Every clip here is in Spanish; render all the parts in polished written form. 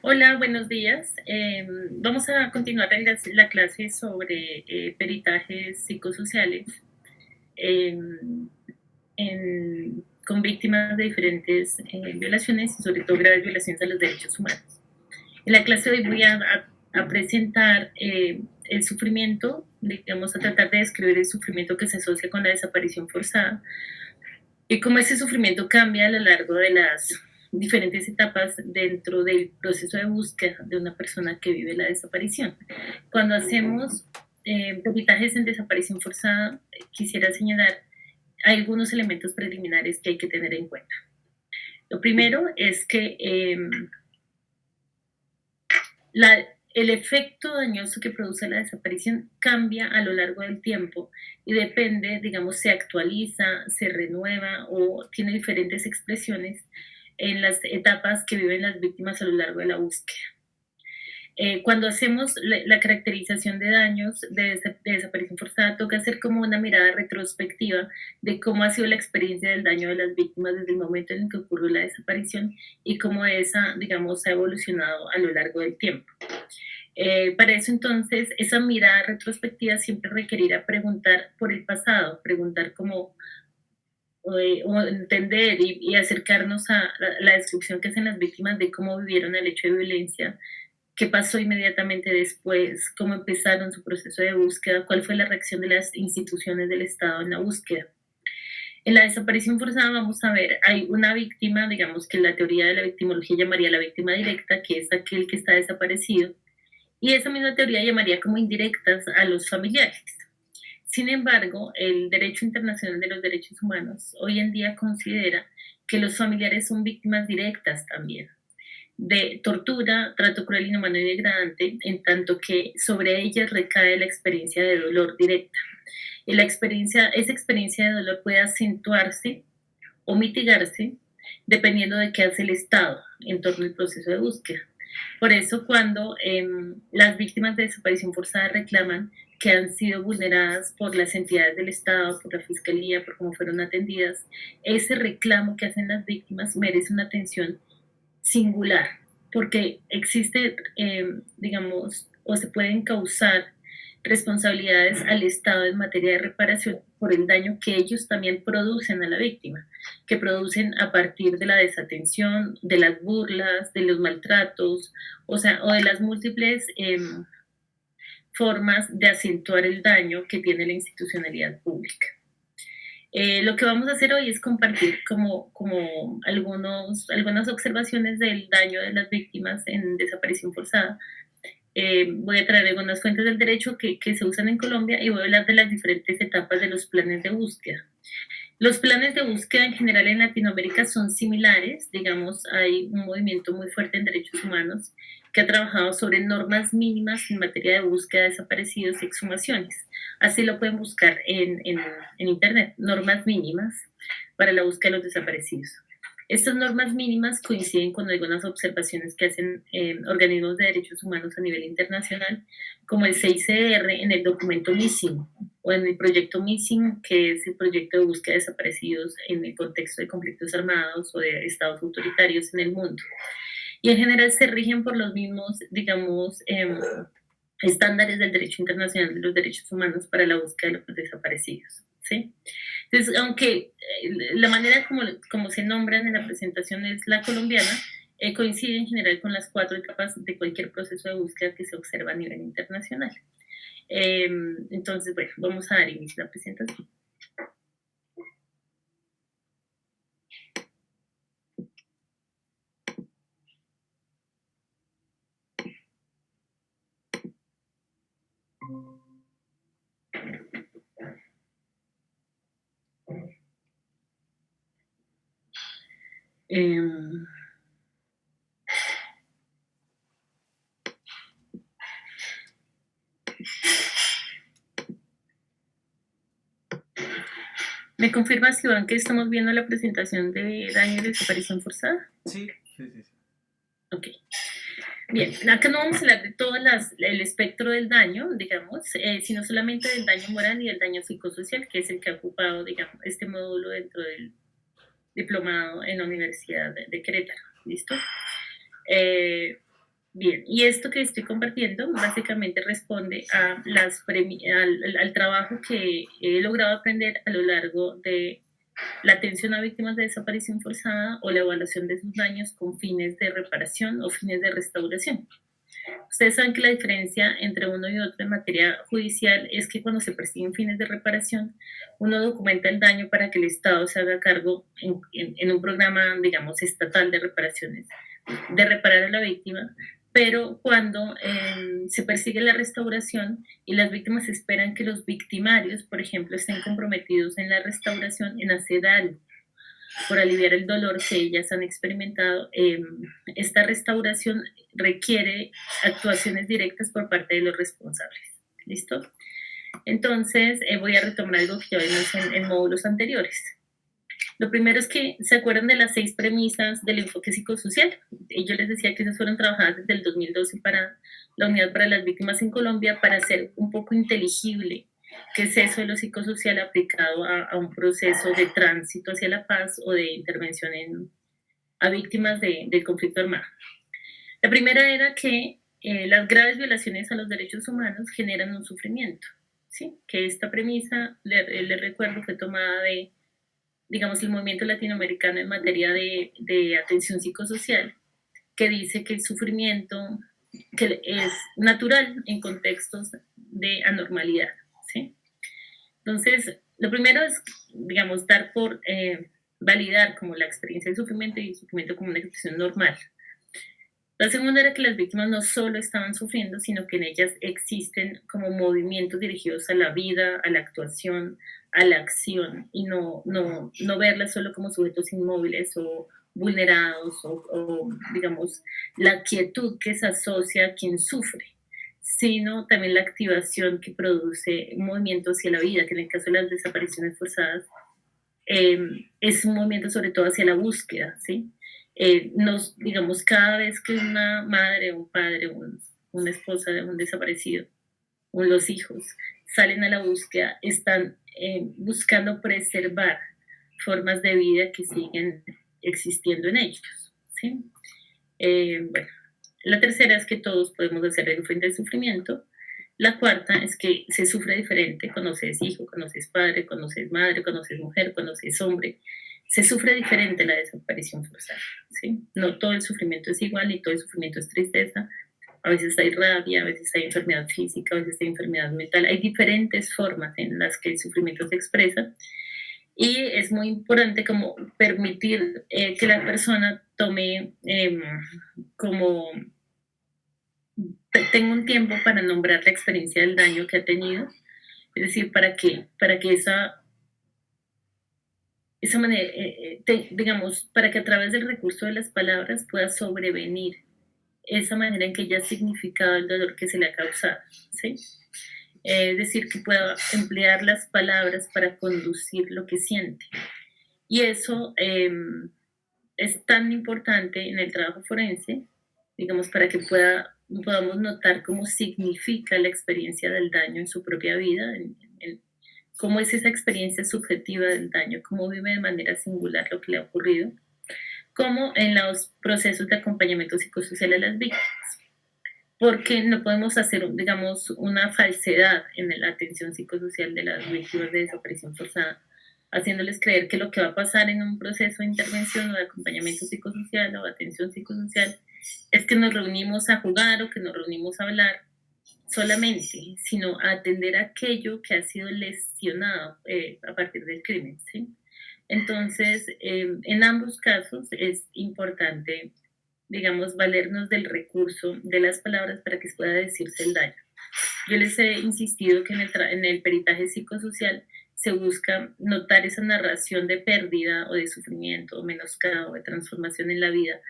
Hola, buenos días. Vamos a continuar la clase sobre peritajes psicosociales em, con víctimas de diferentes violaciones y sobre todo graves violaciones a los derechos humanos. En la clase de hoy voy a presentar el sufrimiento, vamos a tratar de describir el sufrimiento que se asocia con la desaparición forzada y cómo ese sufrimiento cambia a lo largo de las diferentes etapas dentro del proceso de búsqueda de una persona que vive la desaparición. Cuando hacemos peritajes en desaparición forzada, quisiera señalar algunos elementos preliminares que hay que tener en cuenta. Lo primero es que el efecto dañoso que produce la desaparición cambia a lo largo del tiempo y depende, digamos, se actualiza, se renueva o tiene diferentes expresiones en las etapas que viven las víctimas a lo largo de la búsqueda. Cuando hacemos la caracterización de daños de desaparición forzada, toca hacer como una mirada retrospectiva de cómo ha sido la experiencia del daño de las víctimas desde el momento en el que ocurrió la desaparición y cómo esa, digamos, ha evolucionado a lo largo del tiempo. Para eso entonces, esa mirada retrospectiva siempre requerirá preguntar por el pasado, preguntar cómo, o entender y acercarnos a la descripción que hacen las víctimas de cómo vivieron el hecho de violencia, qué pasó inmediatamente después, cómo empezaron su proceso de búsqueda, cuál fue la reacción de las instituciones del Estado en la búsqueda. En la desaparición forzada vamos a ver, hay una víctima, digamos que la teoría de la victimología llamaría la víctima directa, que es aquel que está desaparecido, y esa misma teoría llamaría como indirectas a los familiares. Sin embargo, el derecho internacional de los derechos humanos hoy en día considera que los familiares son víctimas directas también de tortura, trato cruel, inhumano y degradante, en tanto que sobre ellas recae la experiencia de dolor directa. Y esa experiencia de dolor puede acentuarse o mitigarse dependiendo de qué hace el Estado en torno al proceso de búsqueda. Por eso cuando las víctimas de desaparición forzada reclaman que han sido vulneradas por las entidades del Estado, por la Fiscalía, por cómo fueron atendidas, ese reclamo que hacen las víctimas merece una atención singular, porque existe, digamos, o se pueden causar responsabilidades al Estado en materia de reparación por el daño que ellos también producen a la víctima, que producen a partir de la desatención, de las burlas, de los maltratos, o sea, o de las múltiples formas de acentuar el daño que tiene la institucionalidad pública. Lo que vamos a hacer hoy es compartir como algunas observaciones del daño de las víctimas en desaparición forzada. Voy a traer algunas fuentes del derecho que se usan en Colombia y voy a hablar de las diferentes etapas de los planes de búsqueda. Los planes de búsqueda en general en Latinoamérica son similares, digamos, hay un movimiento muy fuerte en derechos humanos que ha trabajado sobre normas mínimas en materia de búsqueda de desaparecidos y exhumaciones. Así lo pueden buscar en Internet, normas mínimas para la búsqueda de los desaparecidos. Estas normas mínimas coinciden con algunas observaciones que hacen organismos de derechos humanos a nivel internacional, como el CICR en el documento Missing o en el proyecto Missing, que es el proyecto de búsqueda de desaparecidos en el contexto de conflictos armados o de estados autoritarios en el mundo. Y en general se rigen por los mismos, digamos, estándares del derecho internacional de los derechos humanos para la búsqueda de los desaparecidos. ¿Sí? Entonces, aunque la manera como se nombran en la presentación es la colombiana, coincide en general con las 4 etapas de cualquier proceso de búsqueda que se observa a nivel internacional. Entonces, bueno, vamos a dar inicio a la presentación. Eh, ¿Me confirmas, Iván, que estamos viendo la presentación de daño y desaparición forzada? Sí, sí, sí. Ok. Bien, acá no vamos a hablar de todo el espectro del daño, digamos, sino solamente del daño moral y del daño psicosocial, que es el que ha ocupado, digamos, este módulo dentro del diplomado en la Universidad de Querétaro. ¿Listo? Bien, y esto que estoy compartiendo básicamente responde a al trabajo que he logrado aprender a lo largo de la atención a víctimas de desaparición forzada o la evaluación de sus daños con fines de reparación o fines de restauración. Ustedes saben que la diferencia entre uno y otro en materia judicial es que cuando se persiguen fines de reparación, uno documenta el daño para que el Estado se haga cargo en un programa, digamos, estatal de reparaciones, de reparar a la víctima, pero cuando se persigue la restauración y las víctimas esperan que los victimarios, por ejemplo, estén comprometidos en la restauración, en hacer algo por aliviar el dolor que ellas han experimentado, esta restauración requiere actuaciones directas por parte de los responsables. ¿Listo? Entonces, voy a retomar algo que ya vimos en módulos anteriores. Lo primero es que se acuerdan de las 6 premisas del enfoque psicosocial. Y yo les decía que esas fueron trabajadas desde el 2012 para la Unidad para las Víctimas en Colombia para hacer un poco inteligible qué es eso de lo psicosocial aplicado a un proceso de tránsito hacia la paz o de intervención a víctimas del conflicto armado. La primera era que las graves violaciones a los derechos humanos generan un sufrimiento, ¿sí? Que esta premisa, le recuerdo, fue tomada de, digamos, el movimiento latinoamericano en materia de atención psicosocial, que dice que el sufrimiento que es natural en contextos de anormalidad, ¿sí? Entonces, lo primero es, digamos, dar por validar como la experiencia de sufrimiento y el sufrimiento como una expresión normal. La segunda era que las víctimas no solo estaban sufriendo, sino que en ellas existen como movimientos dirigidos a la vida, a la actuación, a la acción, y no verlas solo como sujetos inmóviles o vulnerados o, digamos, la quietud que se asocia a quien sufre, sino también la activación que produce un movimiento hacia la vida, que en el caso de las desapariciones forzadas es un movimiento sobre todo hacia la búsqueda, ¿sí? Digamos, cada vez que una madre, un padre, una esposa de un desaparecido, o los hijos, salen a la búsqueda, están buscando preservar formas de vida que siguen existiendo en ellos, ¿sí? Bueno, la tercera es que todos podemos hacer algo frente al sufrimiento. La cuarta es que se sufre diferente cuando se es hijo, cuando se es padre, cuando se es madre, cuando se es mujer, cuando se es hombre. Se sufre diferente la desaparición forzada, ¿sí? No todo el sufrimiento es igual y todo el sufrimiento es tristeza. A veces hay rabia, a veces hay enfermedad física, a veces hay enfermedad mental. Hay diferentes formas en las que el sufrimiento se expresa y es muy importante como permitir que la persona tome como tengo un tiempo para nombrar la experiencia del daño que ha tenido, es decir, para que esa manera, digamos, para que a través del recurso de las palabras pueda sobrevenir esa manera en que ella ha significado el dolor que se le ha causado, ¿sí? Es decir, que pueda emplear las palabras para conducir lo que siente. Y eso es tan importante en el trabajo forense, digamos, para que podamos notar cómo significa la experiencia del daño en su propia vida, cómo es esa experiencia subjetiva del daño, cómo vive de manera singular lo que le ha ocurrido, como en los procesos de acompañamiento psicosocial a las víctimas. Porque no podemos hacer, digamos, una falsedad en la atención psicosocial de las víctimas de desaparición forzada, haciéndoles creer que lo que va a pasar en un proceso de intervención o de acompañamiento psicosocial o de atención psicosocial es que nos reunimos a jugar o que nos reunimos a hablar solamente, sino a atender aquello que ha sido lesionado a partir del crimen, ¿sí? Entonces, en ambos casos es importante, digamos, valernos del recurso de las palabras para que pueda decirse el daño. Yo les he insistido que en el peritaje psicosocial se busca notar esa narración de pérdida o de sufrimiento o menoscabo, de transformación en la vida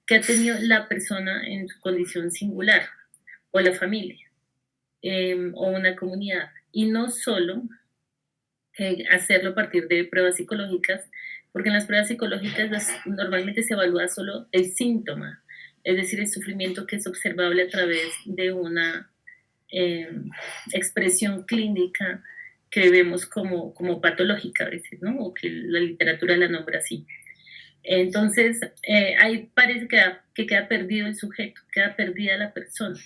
que ha tenido la persona en su condición singular o la familia o una comunidad. Y no solo hacerlo a partir de pruebas psicológicas, porque en las pruebas psicológicas normalmente se evalúa solo el síntoma, es decir, el sufrimiento que es observable a través de una eh, expresión clínica que vemos como patológica a veces, ¿no? O que la literatura la nombra así. Entonces, ahí parece que queda perdido el sujeto, queda perdida la persona.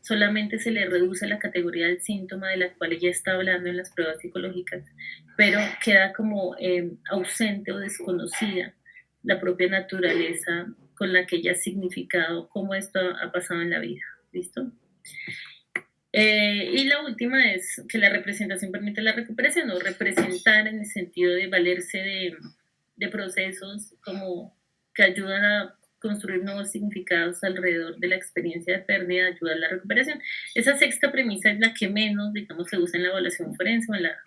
Solamente se le reduce la categoría del síntoma de la cual ella está hablando en las pruebas psicológicas, pero queda como ausente o desconocida la propia naturaleza con la que ella ha significado cómo esto ha pasado en la vida. ¿Listo? Y la última es que la representación permite la recuperación, o representar en el sentido de valerse de procesos como que ayudan a construir nuevos significados alrededor de la experiencia de pérdida, ayuda a la recuperación. Esa sexta premisa es la que menos, digamos, se usa en la evaluación forense o en la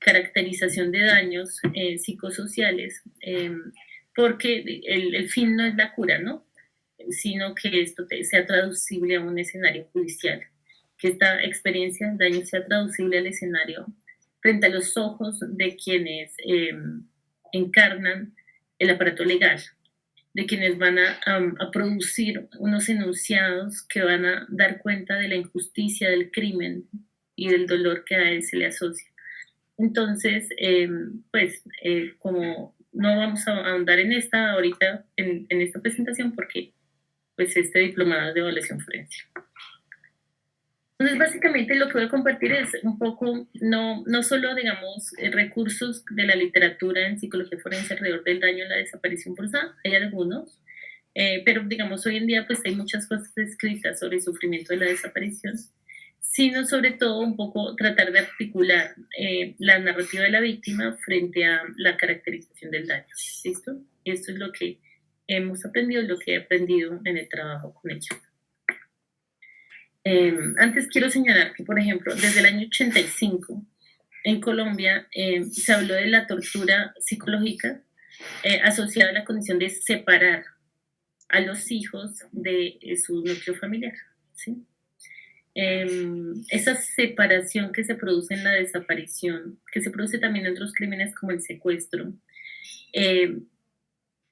caracterización de daños psicosociales, porque el fin no es la cura, ¿no? Sino que esto sea traducible a un escenario judicial, que esta experiencia de daño sea traducible al escenario frente a los ojos de quienes encarnan el aparato legal, de quienes van a producir unos enunciados que van a dar cuenta de la injusticia, del crimen y del dolor que a él se le asocia. Entonces, como no vamos a ahondar en esta ahorita, en esta presentación, porque pues este diplomado es de evaluación forense. Entonces, básicamente lo que voy a compartir es un poco, no solo, digamos, recursos de la literatura en psicología forense alrededor del daño en la desaparición forzada, hay algunos, pero digamos, hoy en día pues hay muchas cosas escritas sobre el sufrimiento de la desaparición, sino sobre todo un poco tratar de articular la narrativa de la víctima frente a la caracterización del daño. ¿Listo? Esto es lo que hemos aprendido, lo que he aprendido en el trabajo con ellos. Antes quiero señalar que, por ejemplo, desde el año 85 en Colombia se habló de la tortura psicológica asociada a la condición de separar a los hijos de su núcleo familiar. ¿Sí? Esa separación que se produce en la desaparición, que se produce también en otros crímenes como el secuestro,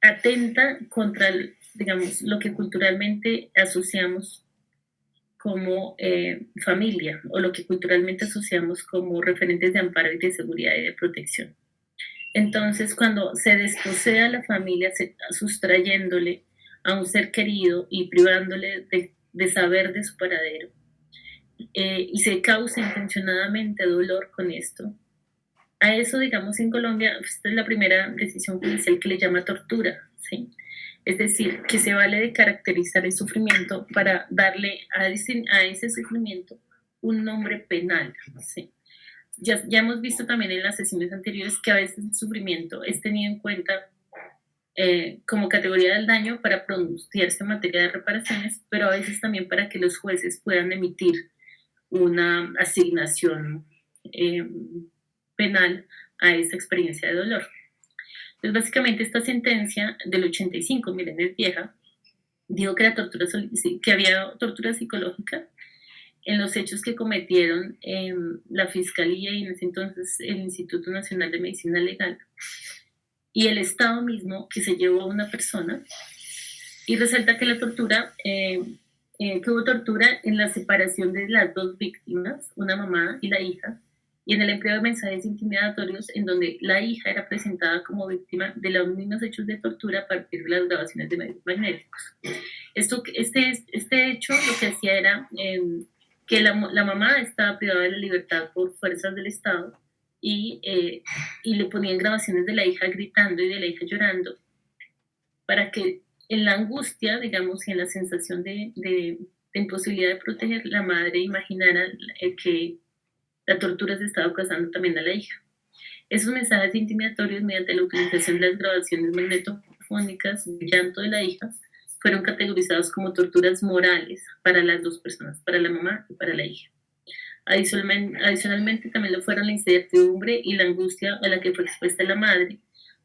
atenta contra, digamos, lo que culturalmente asociamos como familia, o lo que culturalmente asociamos como referentes de amparo y de seguridad y de protección. Entonces, cuando se desposea a la familia, sustrayéndole a un ser querido y privándole de saber de su paradero, y se causa intencionadamente dolor con esto, a eso, digamos, en Colombia, esta es la primera decisión judicial que le llama tortura, ¿sí? Es decir, que se vale de caracterizar el sufrimiento para darle a ese sufrimiento un nombre penal, ¿sí? Ya hemos visto también en las sesiones anteriores que a veces el sufrimiento es tenido en cuenta como categoría del daño para pronunciarse en materia de reparaciones, pero a veces también para que los jueces puedan emitir una asignación penal a esa experiencia de dolor. Entonces, básicamente, esta sentencia del 85, miren, es vieja, dijo que, que había tortura psicológica en los hechos que cometieron la Fiscalía y en ese entonces el Instituto Nacional de Medicina Legal y el Estado mismo que se llevó a una persona, y resalta que la tortura, que hubo tortura en la separación de las dos víctimas, una mamá y la hija, y en el empleo de mensajes intimidatorios en donde la hija era presentada como víctima de los mismos hechos de tortura a partir de las grabaciones de medios magnéticos. Este hecho lo que hacía era que la mamá estaba privada de la libertad por fuerzas del Estado y le ponían grabaciones de la hija gritando y de la hija llorando para que en la angustia, digamos, y en la sensación de imposibilidad de proteger, la madre imaginara que la tortura se estaba causando también a la hija. Esos mensajes intimidatorios, mediante la utilización de las grabaciones magnetofónicas del llanto de la hija, fueron categorizados como torturas morales para las dos personas, para la mamá y para la hija. Adicionalmente, también lo fueron la incertidumbre y la angustia a la que fue expuesta la madre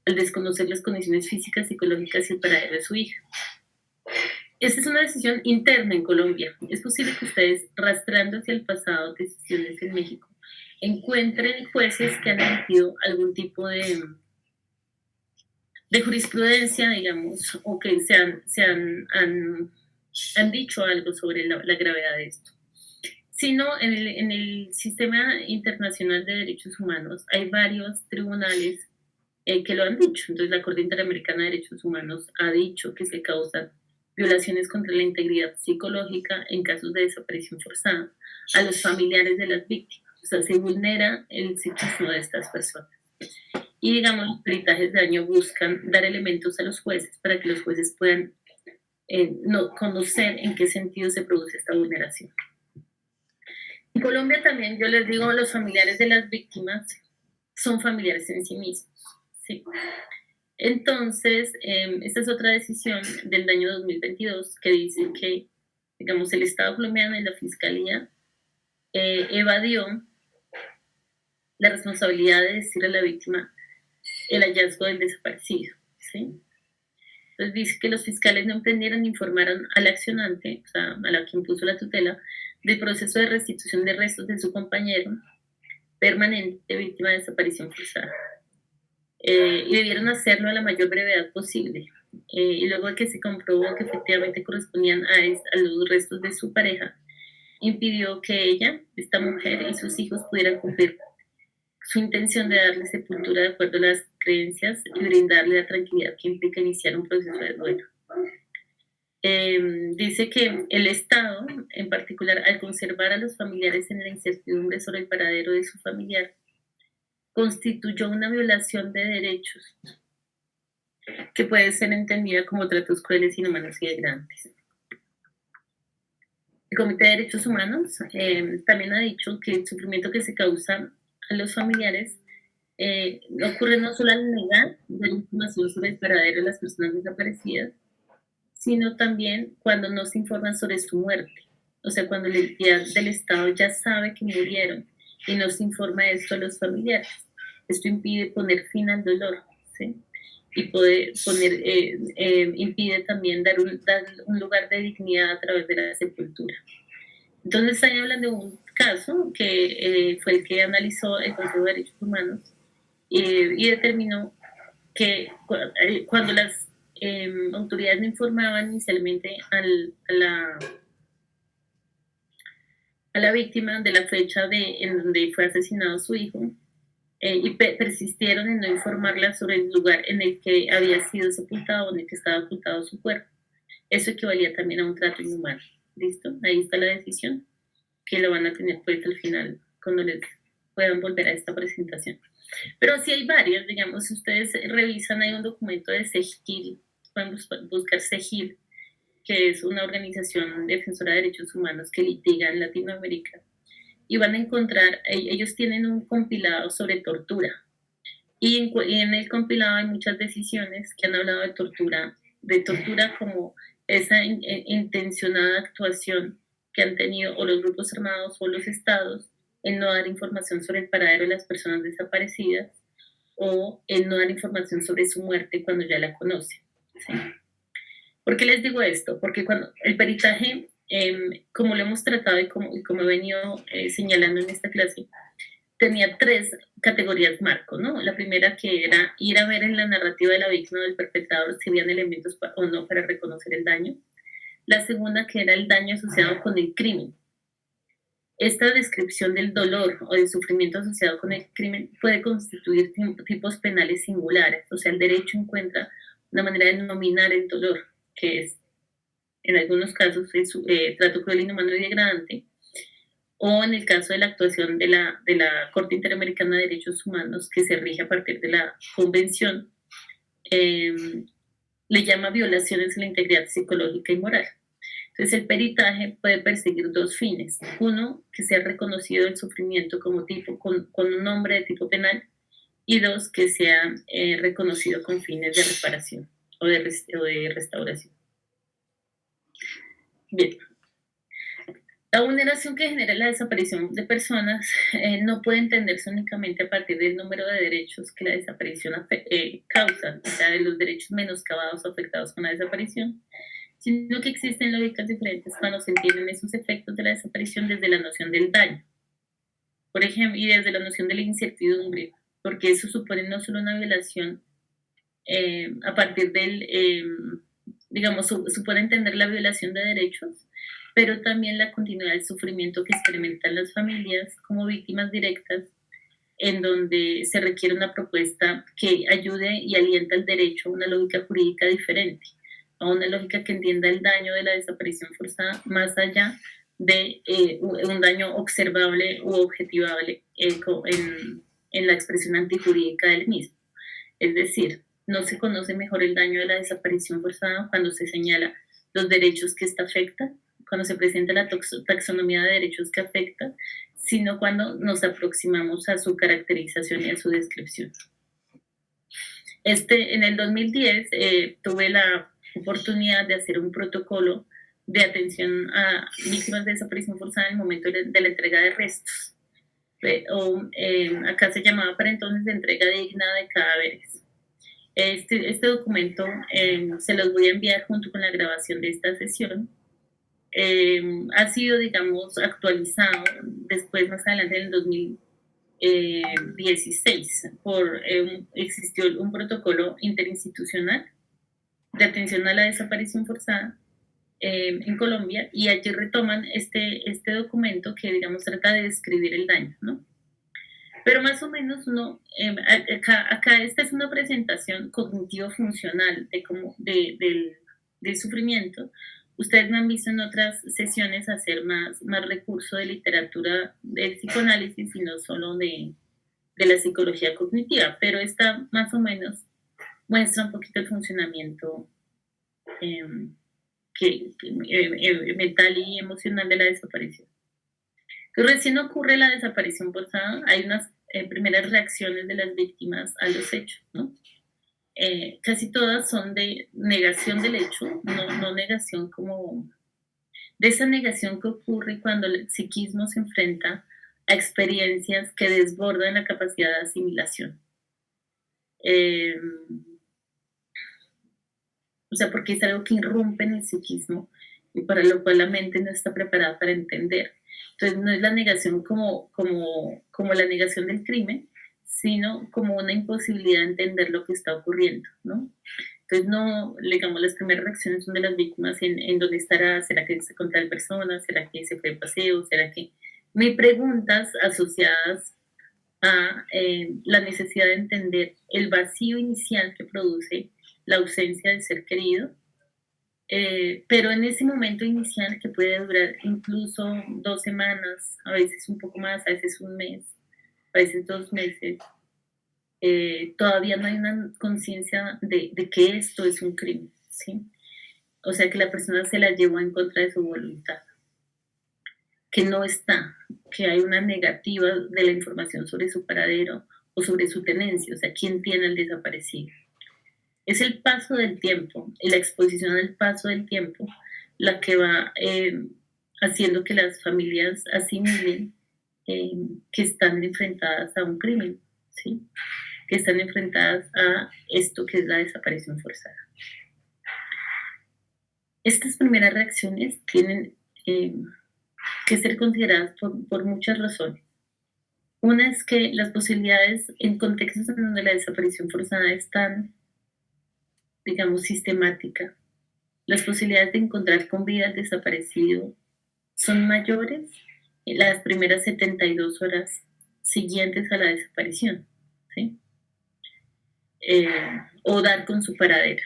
al desconocer las condiciones físicas, psicológicas y el paradero de su hija. Esta es una decisión interna en Colombia. Es posible que ustedes, rastreando hacia el pasado decisiones en México, encuentren jueces que han emitido algún tipo de jurisprudencia, digamos, o que han dicho algo sobre la gravedad de esto. Sino en el sistema internacional de derechos humanos hay varios tribunales que lo han dicho. Entonces, la Corte Interamericana de Derechos Humanos ha dicho que se causan violaciones contra la integridad psicológica en casos de desaparición forzada a los familiares de las víctimas. O sea, se vulnera el psiquismo de estas personas. Y digamos, los peritajes de daño buscan dar elementos a los jueces para que los jueces puedan no, conocer en qué sentido se produce esta vulneración. En Colombia también, yo les digo, los familiares de las víctimas son familiares en sí mismos. ¿Sí? Entonces, esta es otra decisión del año 2022 que dice que, digamos, el Estado colombiano y la Fiscalía evadió la responsabilidad de decirle a la víctima el hallazgo del desaparecido. ¿Sí? Entonces dice que los fiscales no emprendieron ni informaron al accionante, o sea, a la que impuso la tutela, del proceso de restitución de restos de su compañero permanente víctima de desaparición forzada. Y debieron hacerlo a la mayor brevedad posible. Y luego de que se comprobó que efectivamente correspondían a los restos de su pareja, impidió que ella, esta mujer y sus hijos pudieran cumplir su intención de darle sepultura de acuerdo a las creencias y brindarle la tranquilidad que implica iniciar un proceso de duelo. Dice que el Estado, en particular, al conservar a los familiares en la incertidumbre sobre el paradero de su familiar, constituyó una violación de derechos que puede ser entendida como tratos crueles, inhumanos y degradantes. El Comité de Derechos Humanos también ha dicho que el sufrimiento que se causa a los familiares ocurre no solo al negar la información sobre el paradero de las personas desaparecidas, sino también cuando no se informan sobre su muerte. O sea, cuando la entidad del Estado ya sabe que murieron y no se informa de esto a los familiares. Esto impide poner fin al dolor, ¿sí? Y impide también dar un lugar de dignidad a través de la sepultura. Entonces, están hablando de un caso que fue el que analizó el Consejo de Derechos Humanos y determinó que cuando las autoridades no informaban inicialmente a la víctima de la fecha en donde fue asesinado su hijo y persistieron en no informarla sobre el lugar en el que había sido sepultado o en el que estaba ocultado su cuerpo. Eso equivalía también a un trato inhumano. ¿Listo? Ahí está la decisión que lo van a tener pues al final cuando les puedan volver a esta presentación. Pero sí hay varios, digamos, si ustedes revisan, hay un documento de CEGIL, pueden buscar CEGIL, que es una organización defensora de derechos humanos que litiga en Latinoamérica, y van a encontrar, ellos tienen un compilado sobre tortura, y en el compilado hay muchas decisiones que han hablado de tortura como esa intencionada actuación que han tenido o los grupos armados o los estados en no dar información sobre el paradero de las personas desaparecidas o en no dar información sobre su muerte cuando ya la conocen. ¿Sí? ¿Por qué les digo esto? Porque cuando el peritaje, como lo hemos tratado y como he venido señalando en esta clase, tenía 3 categorías marco, ¿no? La primera que era ir a ver en la narrativa de la víctima o del perpetrador si habían elementos o no para reconocer el daño. La segunda que era el daño asociado con el crimen. Esta descripción del dolor o del sufrimiento asociado con el crimen puede constituir tipos penales singulares, o sea, el derecho encuentra una manera de denominar el dolor, que es, en algunos casos, trato cruel, inhumano y degradante, o en el caso de la actuación de la Corte Interamericana de Derechos Humanos, que se rige a partir de la Convención, le llama violaciones a la integridad psicológica y moral. Entonces, el peritaje puede perseguir 2 fines. Uno, que sea reconocido el sufrimiento como tipo, con un nombre de tipo penal, y 2, que sea reconocido con fines de reparación o de restauración. Bien. La vulneración que genera la desaparición de personas no puede entenderse únicamente a partir del número de derechos que la desaparición causa, o sea, de los derechos menoscabados o afectados con la desaparición, sino que existen lógicas diferentes cuando se entienden esos efectos de la desaparición desde la noción del daño, por ejemplo, y desde la noción de la incertidumbre, porque eso supone no solo una violación a partir del, digamos, supone entender la violación de derechos, pero también la continuidad del sufrimiento que experimentan las familias como víctimas directas en donde se requiere una propuesta que ayude y alienta el derecho a una lógica jurídica diferente, a una lógica que entienda el daño de la desaparición forzada más allá de un daño observable u objetivable en la expresión antijurídica del mismo. Es decir, no se conoce mejor el daño de la desaparición forzada cuando se señala los derechos que esta afecta, cuando se presenta la taxonomía de derechos que afecta, sino cuando nos aproximamos a su caracterización y a su descripción. En el 2010 tuve la oportunidad de hacer un protocolo de atención a víctimas de desaparición forzada en el momento de la entrega de restos. Acá se llamaba para entonces entrega digna de cadáveres. Este documento se los voy a enviar junto con la grabación de esta sesión. Ha sido, digamos, actualizado después, más adelante, en el 2016, existió un protocolo interinstitucional de atención a la desaparición forzada en Colombia, y allí retoman este documento que, digamos, trata de describir el daño, ¿no? Pero más o menos acá esta es una presentación cognitivo-funcional del sufrimiento. Ustedes me han visto en otras sesiones hacer más recurso de literatura del psicoanálisis y no solo de la psicología cognitiva, pero esta más o menos muestra un poquito el funcionamiento mental y emocional de la desaparición. Recién ocurre la desaparición forzada, hay unas primeras reacciones de las víctimas a los hechos, ¿no? Casi todas son de negación del hecho, no negación como... de esa negación que ocurre cuando el psiquismo se enfrenta a experiencias que desbordan la capacidad de asimilación. O sea, porque es algo que irrumpe en el psiquismo y para lo cual la mente no está preparada para entender. Entonces no es la negación como la negación del crimen, sino como una imposibilidad de entender lo que está ocurriendo, ¿no? Entonces no, digamos, las primeras reacciones son de las víctimas en dónde estará, será que se con tal persona, será que se fue de paseo, será que... Me preguntas asociadas a la necesidad de entender el vacío inicial que produce la ausencia del ser querido, pero en ese momento inicial que puede durar incluso 2 semanas, a veces un poco más, a veces un mes, a veces 2 meses, todavía no hay una conciencia de que esto es un crimen, ¿sí? O sea, que la persona se la llevó en contra de su voluntad, que no está, que hay una negativa de la información sobre su paradero o sobre su tenencia, o sea, quién tiene al desaparecido. Es el paso del tiempo y la exposición al paso del tiempo la que va haciendo que las familias asimilen que están enfrentadas a un crimen, ¿sí? Que están enfrentadas a esto que es la desaparición forzada. Estas primeras reacciones tienen que ser consideradas por muchas razones. Una es que las posibilidades en contextos en donde la desaparición forzada es tan, digamos, sistemática, las posibilidades de encontrar con vida al desaparecido son mayores en las primeras 72 horas siguientes a la desaparición, ¿sí? O dar con su paradero.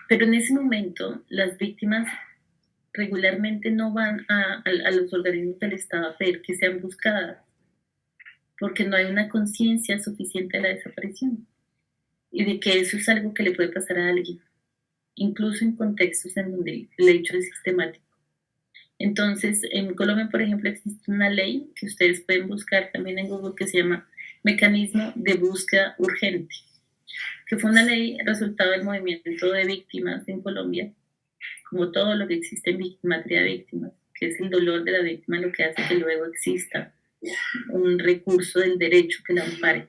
Pero en ese momento las víctimas regularmente no van a los organismos del Estado a pedir que sean buscadas, porque no hay una conciencia suficiente de la desaparición y de que eso es algo que le puede pasar a alguien, incluso en contextos en donde el hecho es sistemático. Entonces, en Colombia, por ejemplo, existe una ley que ustedes pueden buscar también en Google que se llama Mecanismo de Búsqueda Urgente, que fue una ley resultado del movimiento de víctimas en Colombia, como todo lo que existe en materia de víctimas, que es el dolor de la víctima lo que hace que luego exista un recurso del derecho que la ampare.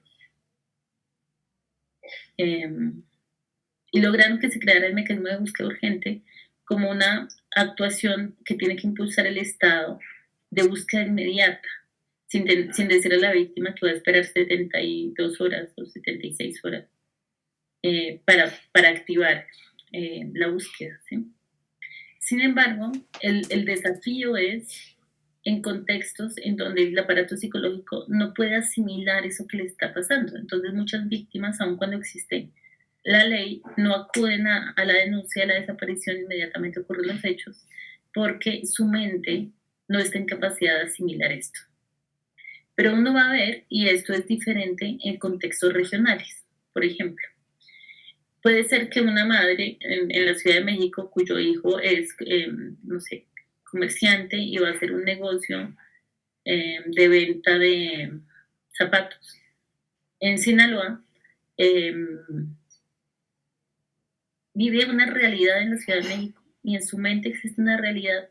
Y lograron que se creara el mecanismo de búsqueda urgente como una actuación que tiene que impulsar el Estado de búsqueda inmediata, sin decir a la víctima que va a esperar 72 horas o 76 horas para activar la búsqueda, ¿sí? Sin embargo, el desafío es en contextos en donde el aparato psicológico no puede asimilar eso que le está pasando. Entonces muchas víctimas, aun cuando existe la ley, no acuden a la denuncia de la desaparición inmediatamente ocurren los hechos, porque su mente no está en capacidad de asimilar esto. Pero uno va a ver, y esto es diferente en contextos regionales. Por ejemplo, puede ser que una madre en la Ciudad de México cuyo hijo es, no sé, comerciante y va a hacer un negocio de venta de zapatos. En Sinaloa eh, vive una realidad en la Ciudad de México y en su mente existe una realidad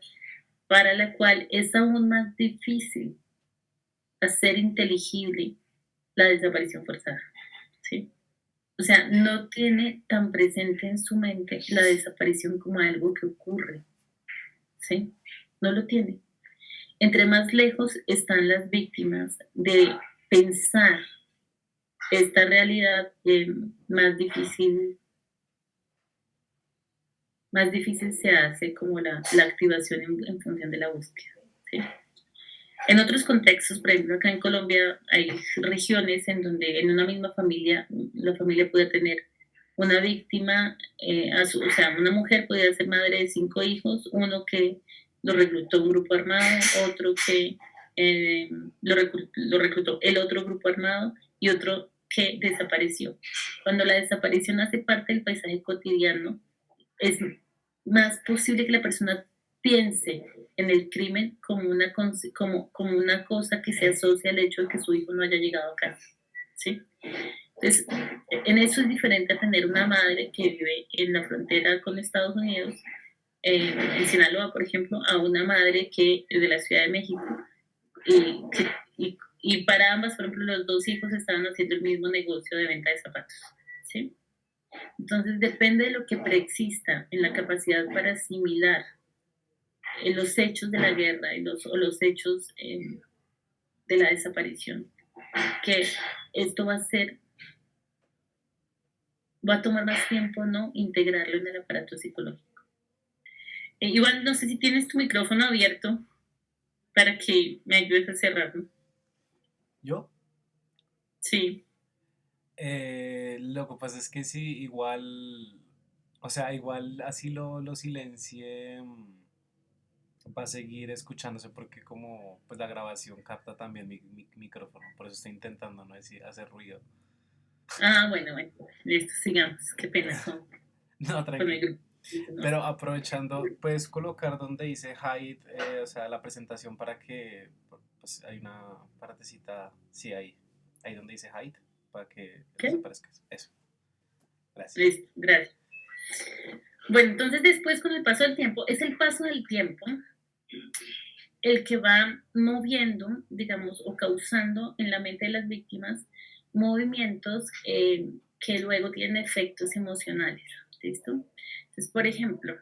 para la cual es aún más difícil hacer inteligible la desaparición forzada. ¿Sí? O sea, no tiene tan presente en su mente la desaparición como algo que ocurre. ¿Sí? No lo tiene. Entre más lejos están las víctimas de pensar esta realidad, más difícil se hace como la activación en función de la búsqueda. ¿Sí? En otros contextos, por ejemplo, acá en Colombia hay regiones en donde en una misma familia, la familia puede tener una víctima, o sea, una mujer puede ser madre de 5 hijos, uno que lo reclutó un grupo armado, otro que eh, lo reclutó el otro grupo armado y otro que desapareció. Cuando la desaparición hace parte del paisaje cotidiano, es más posible que la persona piense en el crimen como una cosa que se asocia al hecho de que su hijo no haya llegado a casa. ¿Sí? Entonces, en eso es diferente a tener una madre que vive en la frontera con Estados Unidos, en Sinaloa, por ejemplo, a una madre que es de la Ciudad de México y para ambas, por ejemplo, los 2 hijos estaban haciendo el mismo negocio de venta de zapatos. ¿Sí? Entonces depende de lo que preexista en la capacidad para asimilar los hechos de la guerra o los hechos de la desaparición, que esto va a tomar más tiempo, ¿no? Integrarlo en el aparato psicológico. Iván, no sé si tienes tu micrófono abierto para que me ayudes a cerrarlo. ¿Yo? Sí. Lo que pasa es que sí, igual, o sea, igual así lo silencié, va a seguir escuchándose porque como pues la grabación capta también mi micrófono, por eso estoy intentando no decir, hacer ruido. Ah, bueno, listo, sigamos. Qué pena No, con el tranquilo. grupo. No. Pero aprovechando, puedes colocar donde dice hide, o sea, la presentación para que, pues hay una partecita, sí, ahí donde dice hide, para que ¿Qué? desaparezca. Eso, gracias. Listo, gracias. Bueno, entonces después con el paso del tiempo, es el paso del tiempo el que va moviendo, digamos, o causando en la mente de las víctimas movimientos que luego tienen efectos emocionales. ¿Listo? Entonces, por ejemplo,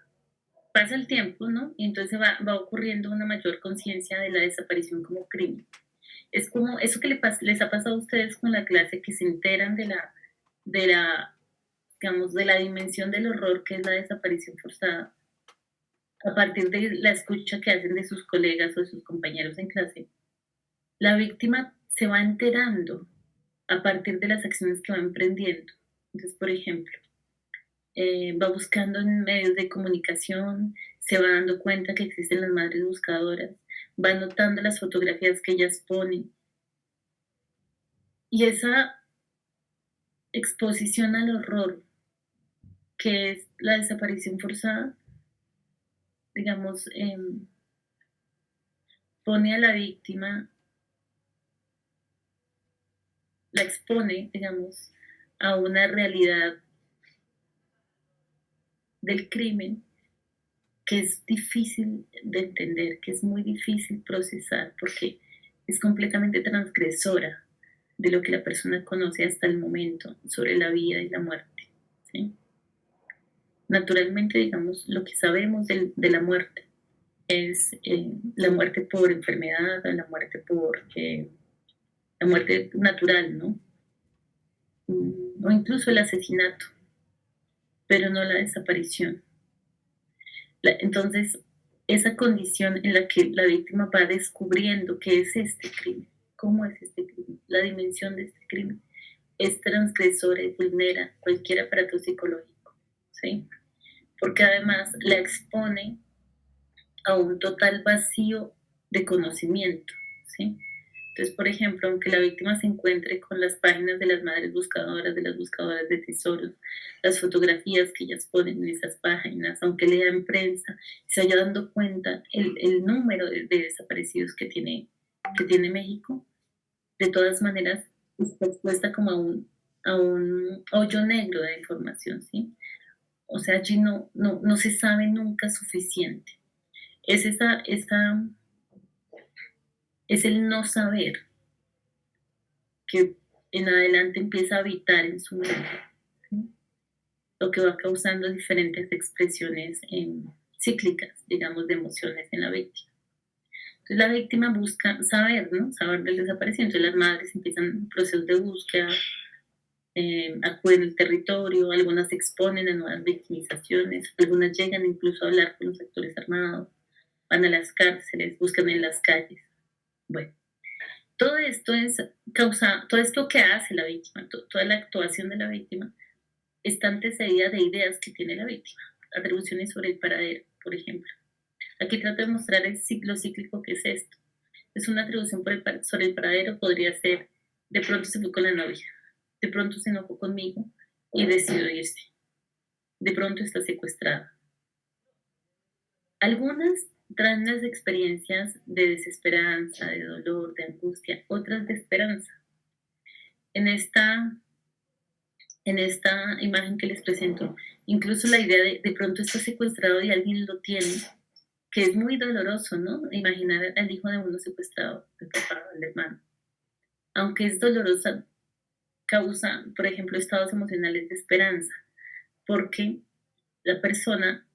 pasa el tiempo, ¿no? Y entonces va ocurriendo una mayor conciencia de la desaparición como crimen. Es como eso que les ha pasado a ustedes con la clase, que se enteran de la, digamos, de la dimensión del horror que es la desaparición forzada a partir de la escucha que hacen de sus colegas o de sus compañeros en clase. La víctima se va enterando a partir de las acciones que va emprendiendo. Entonces, por ejemplo, va buscando en medios de comunicación, se va dando cuenta que existen las madres buscadoras, va notando las fotografías que ellas ponen. Y esa exposición al horror que es la desaparición forzada, digamos, pone a la víctima, la expone, digamos, a una realidad del crimen que es difícil de entender, que es muy difícil procesar, porque es completamente transgresora de lo que la persona conoce hasta el momento sobre la vida y la muerte. ¿Sí? Naturalmente, digamos, lo que sabemos de la muerte es la muerte por enfermedad, la muerte natural, ¿no? O incluso el asesinato, pero no la desaparición. Entonces, esa condición en la que la víctima va descubriendo qué es este crimen, cómo es este crimen, la dimensión de este crimen, es transgresora y vulnera cualquier aparato psicológico, ¿sí? Porque además la expone a un total vacío de conocimiento, ¿sí? Entonces, por ejemplo, aunque la víctima se encuentre con las páginas de las madres buscadoras, de las buscadoras de tesoros, las fotografías que ellas ponen en esas páginas, aunque lea en prensa, se vaya dando cuenta el número de desaparecidos que tiene México, de todas maneras está expuesta como a un hoyo negro de información, ¿sí? O sea, allí no se sabe nunca suficiente. Es es el no saber que en adelante empieza a habitar en su mente, ¿sí? Lo que va causando diferentes expresiones cíclicas, digamos, de emociones en la víctima. Entonces la víctima busca saber, ¿no? Saber del desaparecido. Entonces las madres empiezan procesos de búsqueda, acuden al territorio, algunas se exponen a nuevas victimizaciones, algunas llegan incluso a hablar con los actores armados, van a las cárceles, buscan en las calles. Bueno, todo esto es todo esto que hace la víctima, toda la actuación de la víctima está antecedida de ideas que tiene la víctima, atribuciones sobre el paradero, por ejemplo. Aquí trato de mostrar el ciclo cíclico que es esto. Es una atribución sobre el paradero, podría ser, de pronto se fue con la novia, de pronto se enojó conmigo y decidió irse, de pronto está secuestrada. Algunas traen las experiencias de desesperanza, de dolor, de angustia, otras de esperanza. En esta, en esta imagen que les presento, incluso la idea de pronto está secuestrado y alguien lo tiene, que es muy doloroso, ¿no? Imaginar al hijo de uno secuestrado, el papá, el hermano. Aunque es dolorosa, causa, por ejemplo, estados emocionales de esperanza, porque la persona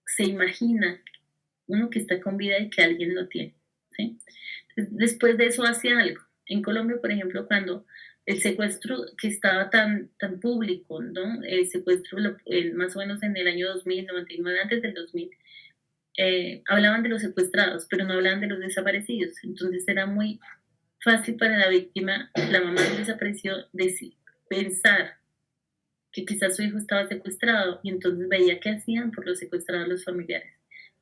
se imagina uno que está con vida y que alguien lo tiene, ¿sí? Después de eso hace algo. En Colombia, por ejemplo, cuando el secuestro que estaba tan público, ¿no? El secuestro más o menos en el año 2000, 99, antes del 2000, hablaban de los secuestrados, pero no hablaban de los desaparecidos. Entonces era muy fácil para la víctima, la mamá del desaparecido, pensar que quizás su hijo estaba secuestrado y entonces veía qué hacían por los secuestrados los familiares.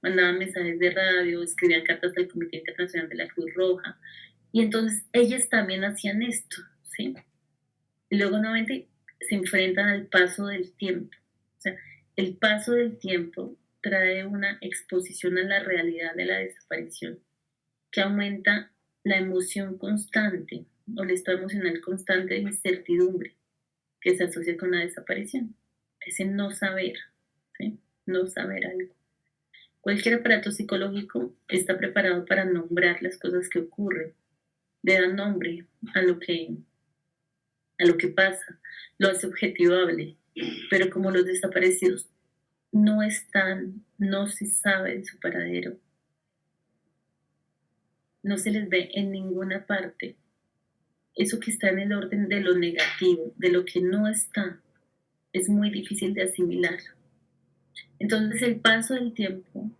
Mandaban mensajes de radio, escribían cartas al Comité Internacional de la Cruz Roja y entonces ellas también hacían esto, ¿sí? Y luego nuevamente se enfrentan al paso del tiempo. O sea, el paso del tiempo trae una exposición a la realidad de la desaparición que aumenta la emoción constante o el estado emocional constante de incertidumbre que se asocia con la desaparición. Ese no saber, ¿sí? No saber algo. Cualquier aparato psicológico está preparado para nombrar las cosas que ocurren, le da nombre a a lo que pasa, lo hace objetivable, pero como los desaparecidos no están, no se sabe de su paradero, no se les ve en ninguna parte, eso que está en el orden de lo negativo, de lo que no está, es muy difícil de asimilar. Entonces el paso del tiempo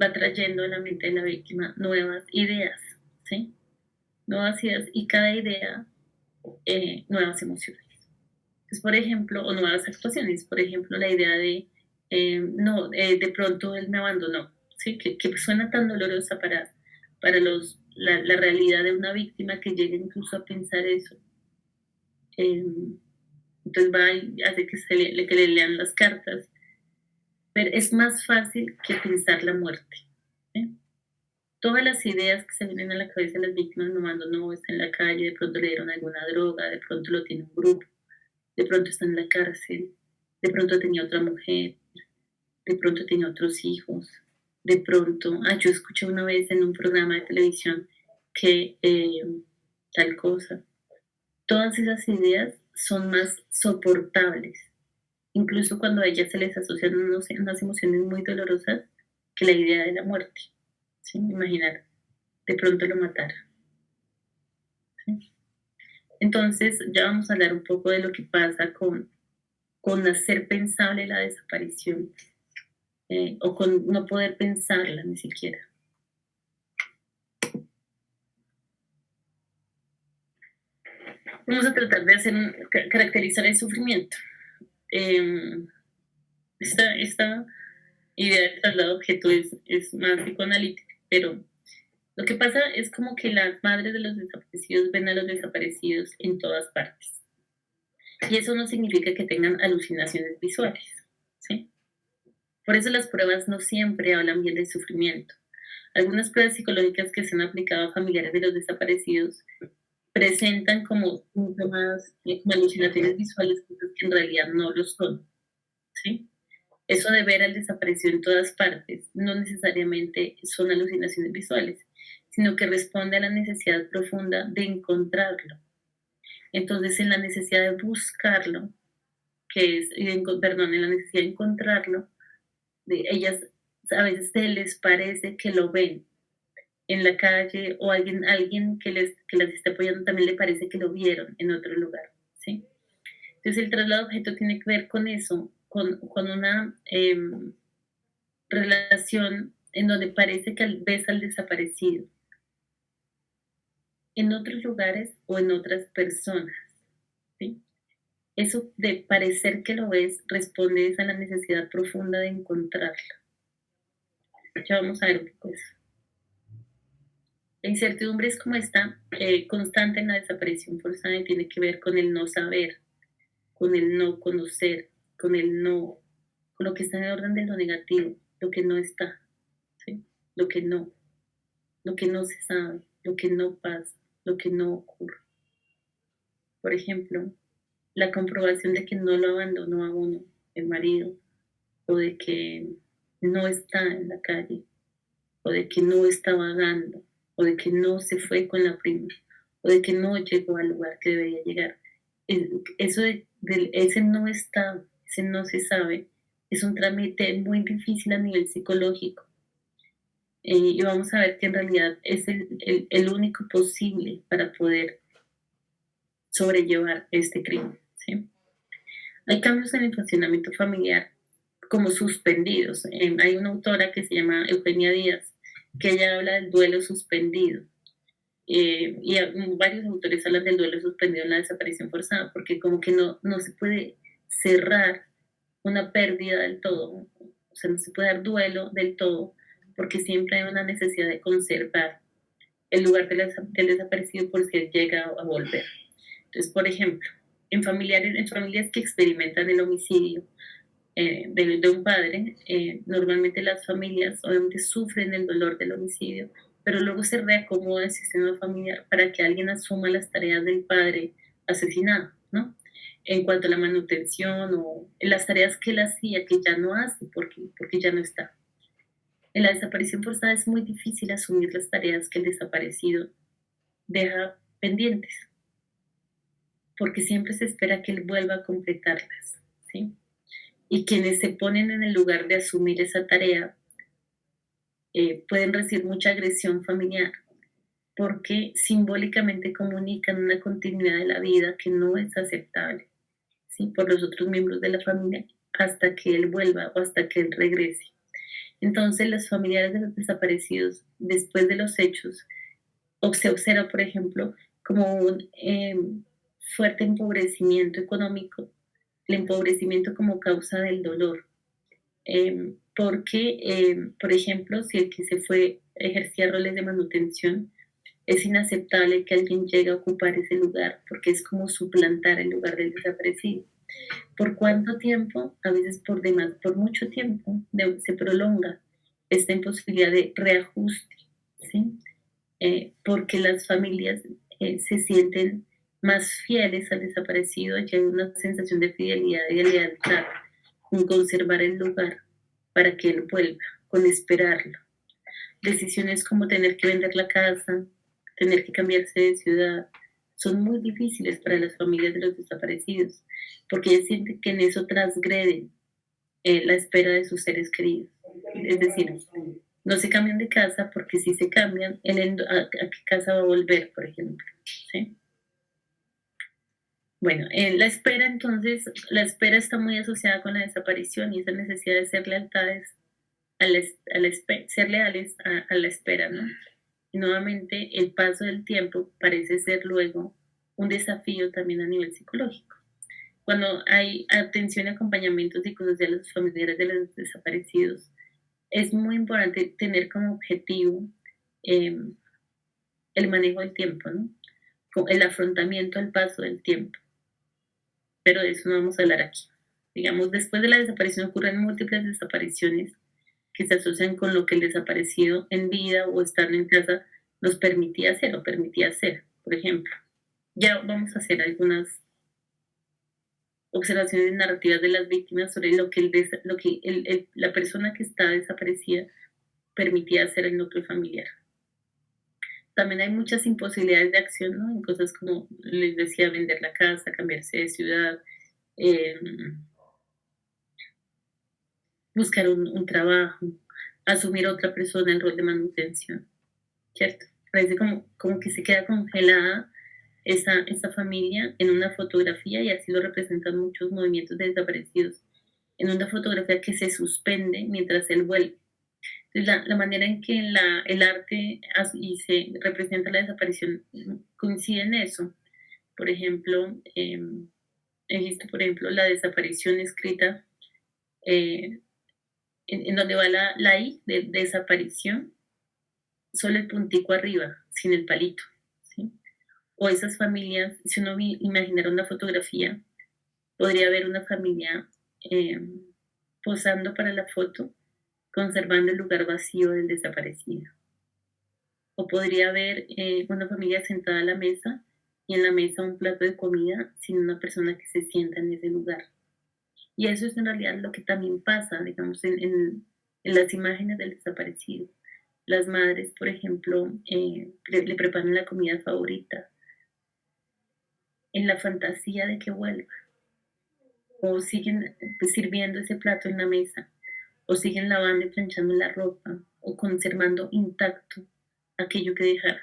va trayendo a la mente de la víctima nuevas ideas, ¿sí? Nuevas ideas y cada idea nuevas emociones. Entonces, por ejemplo, o nuevas actuaciones, por ejemplo, la idea de, no, de pronto él me abandonó, ¿sí? Que suena tan dolorosa para la realidad de una víctima que llega incluso a pensar eso. Eh, entonces va y hace que le lean las cartas, pero es más fácil que pensar la muerte. ¿Sí? Todas las ideas que se vienen a la cabeza de las víctimas, no mando, no, está en la calle, de pronto le dieron alguna droga, de pronto lo tiene un grupo, de pronto está en la cárcel, de pronto tenía otra mujer, de pronto tenía otros hijos, de pronto, yo escuché una vez en un programa de televisión que tal cosa. Todas esas ideas son más soportables, incluso cuando a ellas se les asocian unas emociones muy dolorosas que la idea de la muerte. ¿Sí? Imaginar, de pronto lo matara. ¿Sí? Entonces, ya vamos a hablar un poco de lo que pasa con hacer pensable la desaparición. o con no poder pensarla ni siquiera. Vamos a tratar de caracterizar el sufrimiento. Em, esta idea de traslado de objeto es más psicoanalítica, pero lo que pasa es como que las madres de los desaparecidos ven a los desaparecidos en todas partes. Y eso no significa que tengan alucinaciones visuales, ¿sí? Por eso las pruebas no siempre hablan bien del sufrimiento. Algunas pruebas psicológicas que se han aplicado a familiares de los desaparecidos presentan como síntomas, como alucinaciones visuales, cosas que en realidad no lo son, ¿sí? Eso de ver al desaparecido en todas partes no necesariamente son alucinaciones visuales, sino que responde a la necesidad profunda de encontrarlo. Entonces, en la necesidad de buscarlo, perdón, en la necesidad de encontrarlo, de ellas a veces se les parece que lo ven en la calle o alguien que las esté apoyando también le parece que lo vieron en otro lugar, ¿sí? Entonces el traslado de objeto tiene que ver con eso, con una relación en donde parece que ves al desaparecido en otros lugares o en otras personas, ¿sí? Eso de parecer que lo ves responde a la necesidad profunda de encontrarlo. Ya vamos a ver un poco eso. La incertidumbre es como esta constante en la desaparición forzada y tiene que ver con el no saber, con el no conocer, con el no, con lo que está en el orden de lo negativo, lo que no está, ¿sí? Lo que no se sabe, lo que no pasa, lo que no ocurre. Por ejemplo, la comprobación de que no lo abandonó a uno, el marido, o de que no está en la calle, o de que no está vagando, o de que no se fue con la prima, o de que no llegó al lugar que debería llegar. Eso ese no está, ese no se sabe, es un trámite muy difícil a nivel psicológico. Y vamos a ver que en realidad es el único posible para poder sobrellevar este crimen, ¿sí? Hay cambios en el funcionamiento familiar como suspendidos. Hay una autora que se llama Eugenia Díaz, que ella habla del duelo suspendido. Varios autores hablan del duelo suspendido en la desaparición forzada, porque como que no se puede cerrar una pérdida del todo, o sea, no se puede dar duelo del todo, porque siempre hay una necesidad de conservar el lugar del desaparecido por si él llega a volver. Entonces, por ejemplo, en familias que experimentan el homicidio de un padre, normalmente las familias obviamente sufren el dolor del homicidio, pero luego se reacomoda el sistema familiar para que alguien asuma las tareas del padre asesinado, ¿no? En cuanto a la manutención o en las tareas que él hacía, que ya no hace porque ya no está. En la desaparición forzada es muy difícil asumir las tareas que el desaparecido deja pendientes, porque siempre se espera que él vuelva a completarlas, ¿sí? Y quienes se ponen en el lugar de asumir esa tarea pueden recibir mucha agresión familiar porque simbólicamente comunican una continuidad de la vida que no es aceptable, ¿sí? Por los otros miembros de la familia hasta que él vuelva o hasta que él regrese. Entonces, los familiares de los desaparecidos, después de los hechos, se observa, por ejemplo, como un fuerte empobrecimiento económico, el empobrecimiento como causa del dolor. Porque, por ejemplo, si el que se fue ejercía roles de manutención, es inaceptable que alguien llegue a ocupar ese lugar porque es como suplantar el lugar del desaparecido. ¿Por cuánto tiempo? A veces por mucho tiempo se prolonga esta imposibilidad de reajuste, ¿sí? Porque las familias se sienten más fieles al desaparecido y hay una sensación de fidelidad y de lealtad con conservar el lugar para que él vuelva, con esperarlo. Decisiones como tener que vender la casa, tener que cambiarse de ciudad, son muy difíciles para las familias de los desaparecidos, porque ellas sienten que en eso transgreden la espera de sus seres queridos. Es decir, no se cambian de casa porque si se cambian, a qué casa va a volver, por ejemplo. ¿Sí? Bueno, la espera entonces, la espera está muy asociada con la desaparición y esa necesidad de ser lealtades ser leales a la espera, ¿no? Y nuevamente el paso del tiempo parece ser luego un desafío también a nivel psicológico. Cuando hay atención y acompañamiento psicosocial a los familiares de los desaparecidos, es muy importante tener como objetivo eh, el manejo del tiempo, ¿no? El afrontamiento al paso del tiempo, pero de eso no vamos a hablar aquí. Digamos, después de la desaparición ocurren múltiples desapariciones que se asocian con lo que el desaparecido en vida o estando en casa nos permitía hacer o permitía hacer. Por ejemplo, ya vamos a hacer algunas observaciones narrativas de las víctimas sobre lo que la persona que está desaparecida permitía hacer el núcleo familiar. También hay muchas imposibilidades de acción, ¿no? En cosas como les decía, vender la casa, cambiarse de ciudad, eh, buscar un trabajo, asumir a otra persona el rol de manutención, ¿cierto? Parece como que se queda congelada esa familia en una fotografía y así lo representan muchos movimientos de desaparecidos, en una fotografía que se suspende mientras él vuelve. Entonces, la manera en que el arte y se representa la desaparición coincide en eso. Por ejemplo, he visto, por ejemplo, la desaparición escrita eh, en donde va la I de desaparición, solo el puntico arriba, sin el palito. ¿Sí? O esas familias, si uno imaginara una fotografía, podría haber una familia eh, posando para la foto, conservando el lugar vacío del desaparecido. O podría haber una familia sentada a la mesa y en la mesa un plato de comida sin una persona que se sienta en ese lugar. Y eso es en realidad lo que también pasa, digamos, en las imágenes del desaparecido. Las madres, por ejemplo, le preparan la comida favorita en la fantasía de que vuelva, o siguen pues, sirviendo ese plato en la mesa, o siguen lavando y planchando la ropa, o conservando intacto aquello que dejaron.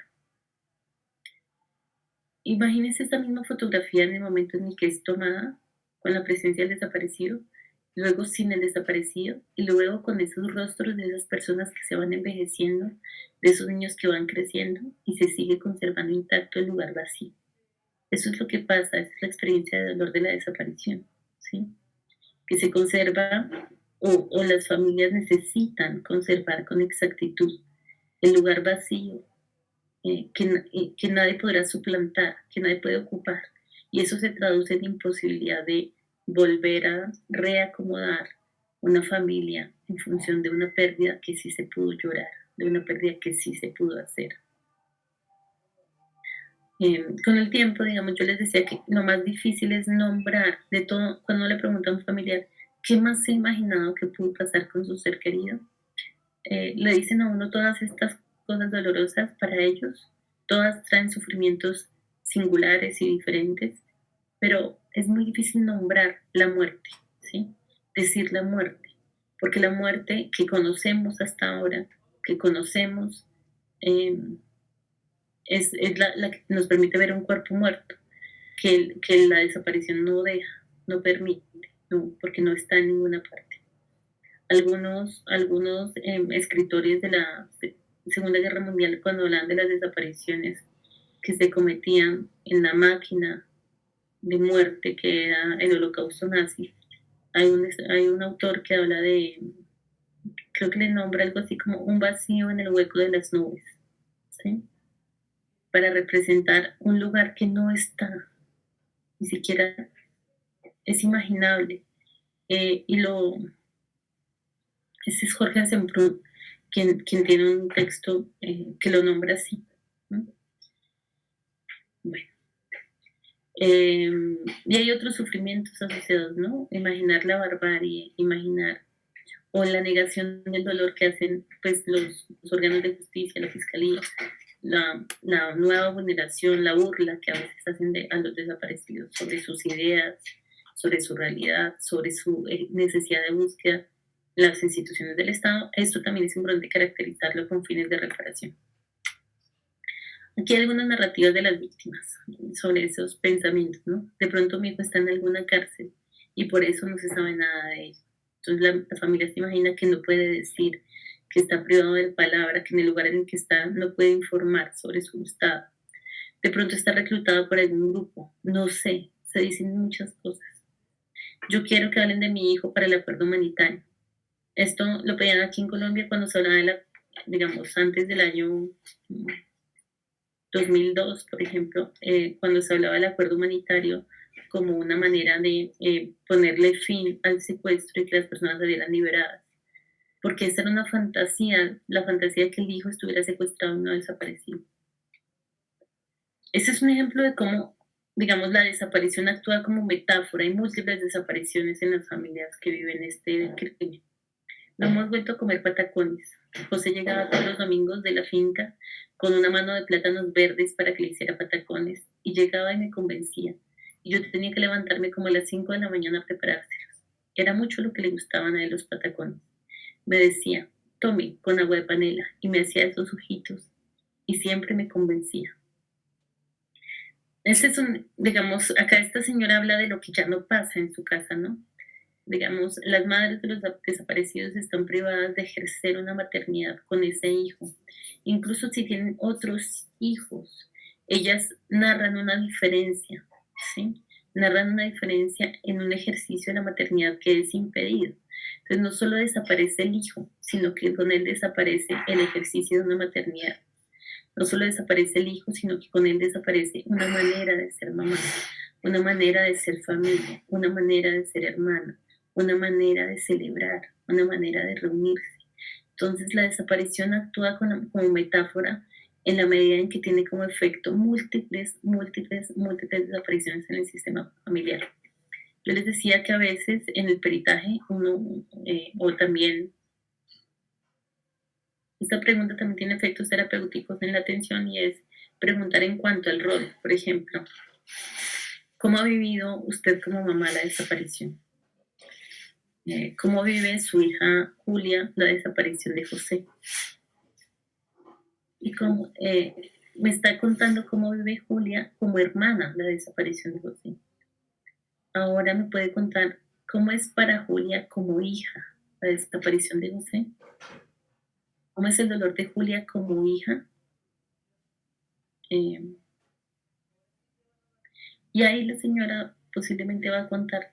Imagínense esta misma fotografía en el momento en el que es tomada con la presencia del desaparecido, luego sin el desaparecido y luego con esos rostros de esas personas que se van envejeciendo, de esos niños que van creciendo y se sigue conservando intacto el lugar vacío. Eso es lo que pasa, esa es la experiencia de dolor de la desaparición, ¿sí? Que se conserva o las familias necesitan conservar con exactitud el lugar vacío que nadie podrá suplantar, que nadie puede ocupar. Y eso se traduce en imposibilidad de volver a reacomodar una familia en función de una pérdida que sí se pudo llorar, de una pérdida que sí se pudo hacer. Con el tiempo, digamos, yo les decía que lo más difícil es nombrar de todo, cuando le pregunto a un familiar, ¿qué más se ha imaginado que pudo pasar con su ser querido? Le dicen a uno todas estas cosas dolorosas para ellos, todas traen sufrimientos singulares y diferentes, pero es muy difícil nombrar la muerte, ¿sí? Decir la muerte, porque la muerte que conocemos hasta ahora, que conocemos, eh, es la que nos permite ver un cuerpo muerto, que la desaparición no deja, no permite, no, porque no está en ninguna parte. Algunos escritores de la Segunda Guerra Mundial, cuando hablan de las desapariciones que se cometían en la máquina de muerte que era el holocausto nazi, hay un autor que habla de, creo que le nombra algo así como un vacío en el hueco de las nubes, ¿sí? Para representar un lugar que no está, ni siquiera es imaginable. Ese es Jorge Asemprún, quien tiene un texto que lo nombra así. ¿No? Bueno. Y hay otros sufrimientos asociados, ¿no? Imaginar la barbarie, imaginar, o la negación del dolor que hacen pues, los órganos de justicia, la fiscalía, la nueva vulneración, la burla que a veces hacen a los desaparecidos sobre sus ideas, sobre su realidad, sobre su necesidad de búsqueda, las instituciones del Estado. Esto también es importante caracterizarlo con fines de reparación. Aquí hay algunas narrativas de las víctimas sobre esos pensamientos, ¿no? De pronto mi hijo está en alguna cárcel y por eso no se sabe nada de él. Entonces la familia se imagina que no puede decir, que está privado de palabra, que en el lugar en el que está no puede informar sobre su estado. De pronto está reclutado por algún grupo, no sé, se dicen muchas cosas. Yo quiero que hablen de mi hijo para el acuerdo humanitario. Esto lo pedían aquí en Colombia cuando se hablaba de la, digamos, antes del año 2002, por ejemplo, cuando se hablaba del acuerdo humanitario como una manera de ponerle fin al secuestro y que las personas salieran liberadas. Porque esa era una fantasía, la fantasía de que el hijo estuviera secuestrado y no desaparecido. Ese es un ejemplo de cómo, digamos, la desaparición actúa como metáfora. Hay múltiples desapariciones en las familias que viven este crimen. No hemos vuelto a comer patacones. José llegaba todos los domingos de la finca con una mano de plátanos verdes para que le hiciera patacones y llegaba y me convencía. Y yo tenía que levantarme como a las 5 de la mañana a preparárselos. Era mucho lo que le gustaban a él los patacones. Me decía, tome con agua de panela y me hacía esos ojitos y siempre me convencía. Ese es un, digamos, acá esta señora habla de lo que ya no pasa en su casa, ¿no? Digamos, las madres de los desaparecidos están privadas de ejercer una maternidad con ese hijo. Incluso si tienen otros hijos, ellas narran una diferencia, ¿sí? Narran una diferencia en un ejercicio de la maternidad que es impedido. Entonces no solo desaparece el hijo, sino que con él desaparece el ejercicio de una maternidad. No solo desaparece el hijo, sino que con él desaparece una manera de ser mamá, una manera de ser familia, una manera de ser hermana, una manera de celebrar, una manera de reunirse. Entonces la desaparición actúa como metáfora en la medida en que tiene como efecto múltiples desapariciones en el sistema familiar. Yo les decía que a veces en el peritaje o también esta pregunta también tiene efectos terapéuticos en la atención y es preguntar en cuanto al rol. Por ejemplo, ¿cómo ha vivido usted como mamá la desaparición? ¿Cómo vive su hija Julia la desaparición de José? Y cómo, me está contando cómo vive Julia como hermana la desaparición de José. Ahora me puede contar cómo es para Julia como hija la desaparición de José. ¿Cómo es el dolor de Julia como hija? Eh, y ahí la señora posiblemente va a contar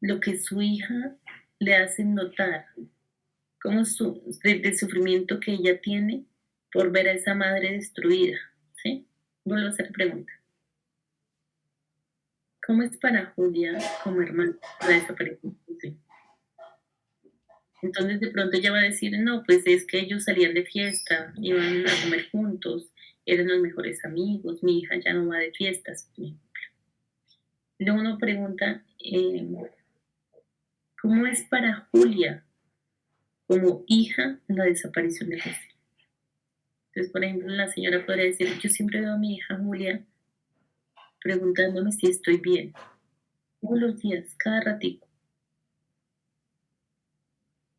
lo que su hija le hace notar, como del sufrimiento que ella tiene por ver a esa madre destruida. ¿Sí? Vuelvo a hacer pregunta. ¿Cómo es para Julia como hermana la desaparición? Sí. Entonces de pronto ella va a decir, no, pues es que ellos salían de fiesta, iban a comer juntos, eran los mejores amigos, mi hija ya no va de fiestas. Luego uno pregunta, ¿cómo es para Julia como hija la desaparición de José? Entonces, por ejemplo, la señora podría decir, yo siempre veo a mi hija Julia preguntándome si estoy bien, todos los días, cada ratito.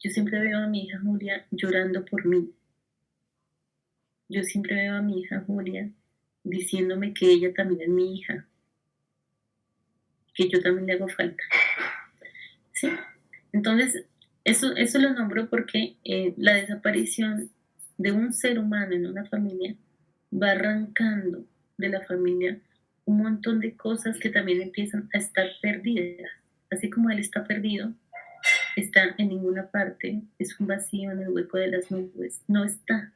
Yo siempre veo a mi hija Julia llorando por mí. Yo siempre veo a mi hija Julia diciéndome que ella también es mi hija, que yo también le hago falta. ¿Sí? Entonces, eso lo nombro porque la desaparición de un ser humano en una familia va arrancando de la familia un montón de cosas que también empiezan a estar perdidas. Así como él está perdido, está en ninguna parte, es un vacío en el hueco de las nubes, no está,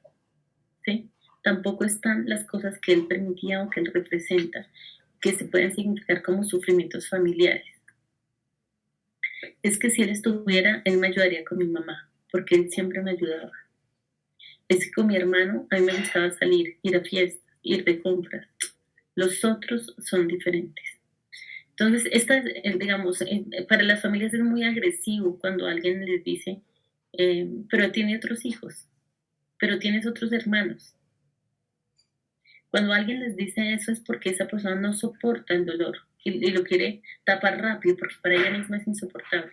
¿sí? Tampoco están las cosas que él permitía o que él representa, que se pueden significar como sufrimientos familiares. Es que si él estuviera, él me ayudaría con mi mamá, porque él siempre me ayudaba. Es que con mi hermano, a mí me gustaba salir, ir a fiestas, ir de compras. Los otros son diferentes. Entonces, digamos, para las familias es muy agresivo cuando alguien les dice, pero tiene otros hijos, pero tienes otros hermanos. Cuando alguien les dice eso es porque esa persona no soporta el dolor y lo quiere tapar rápido porque para ella misma es insoportable.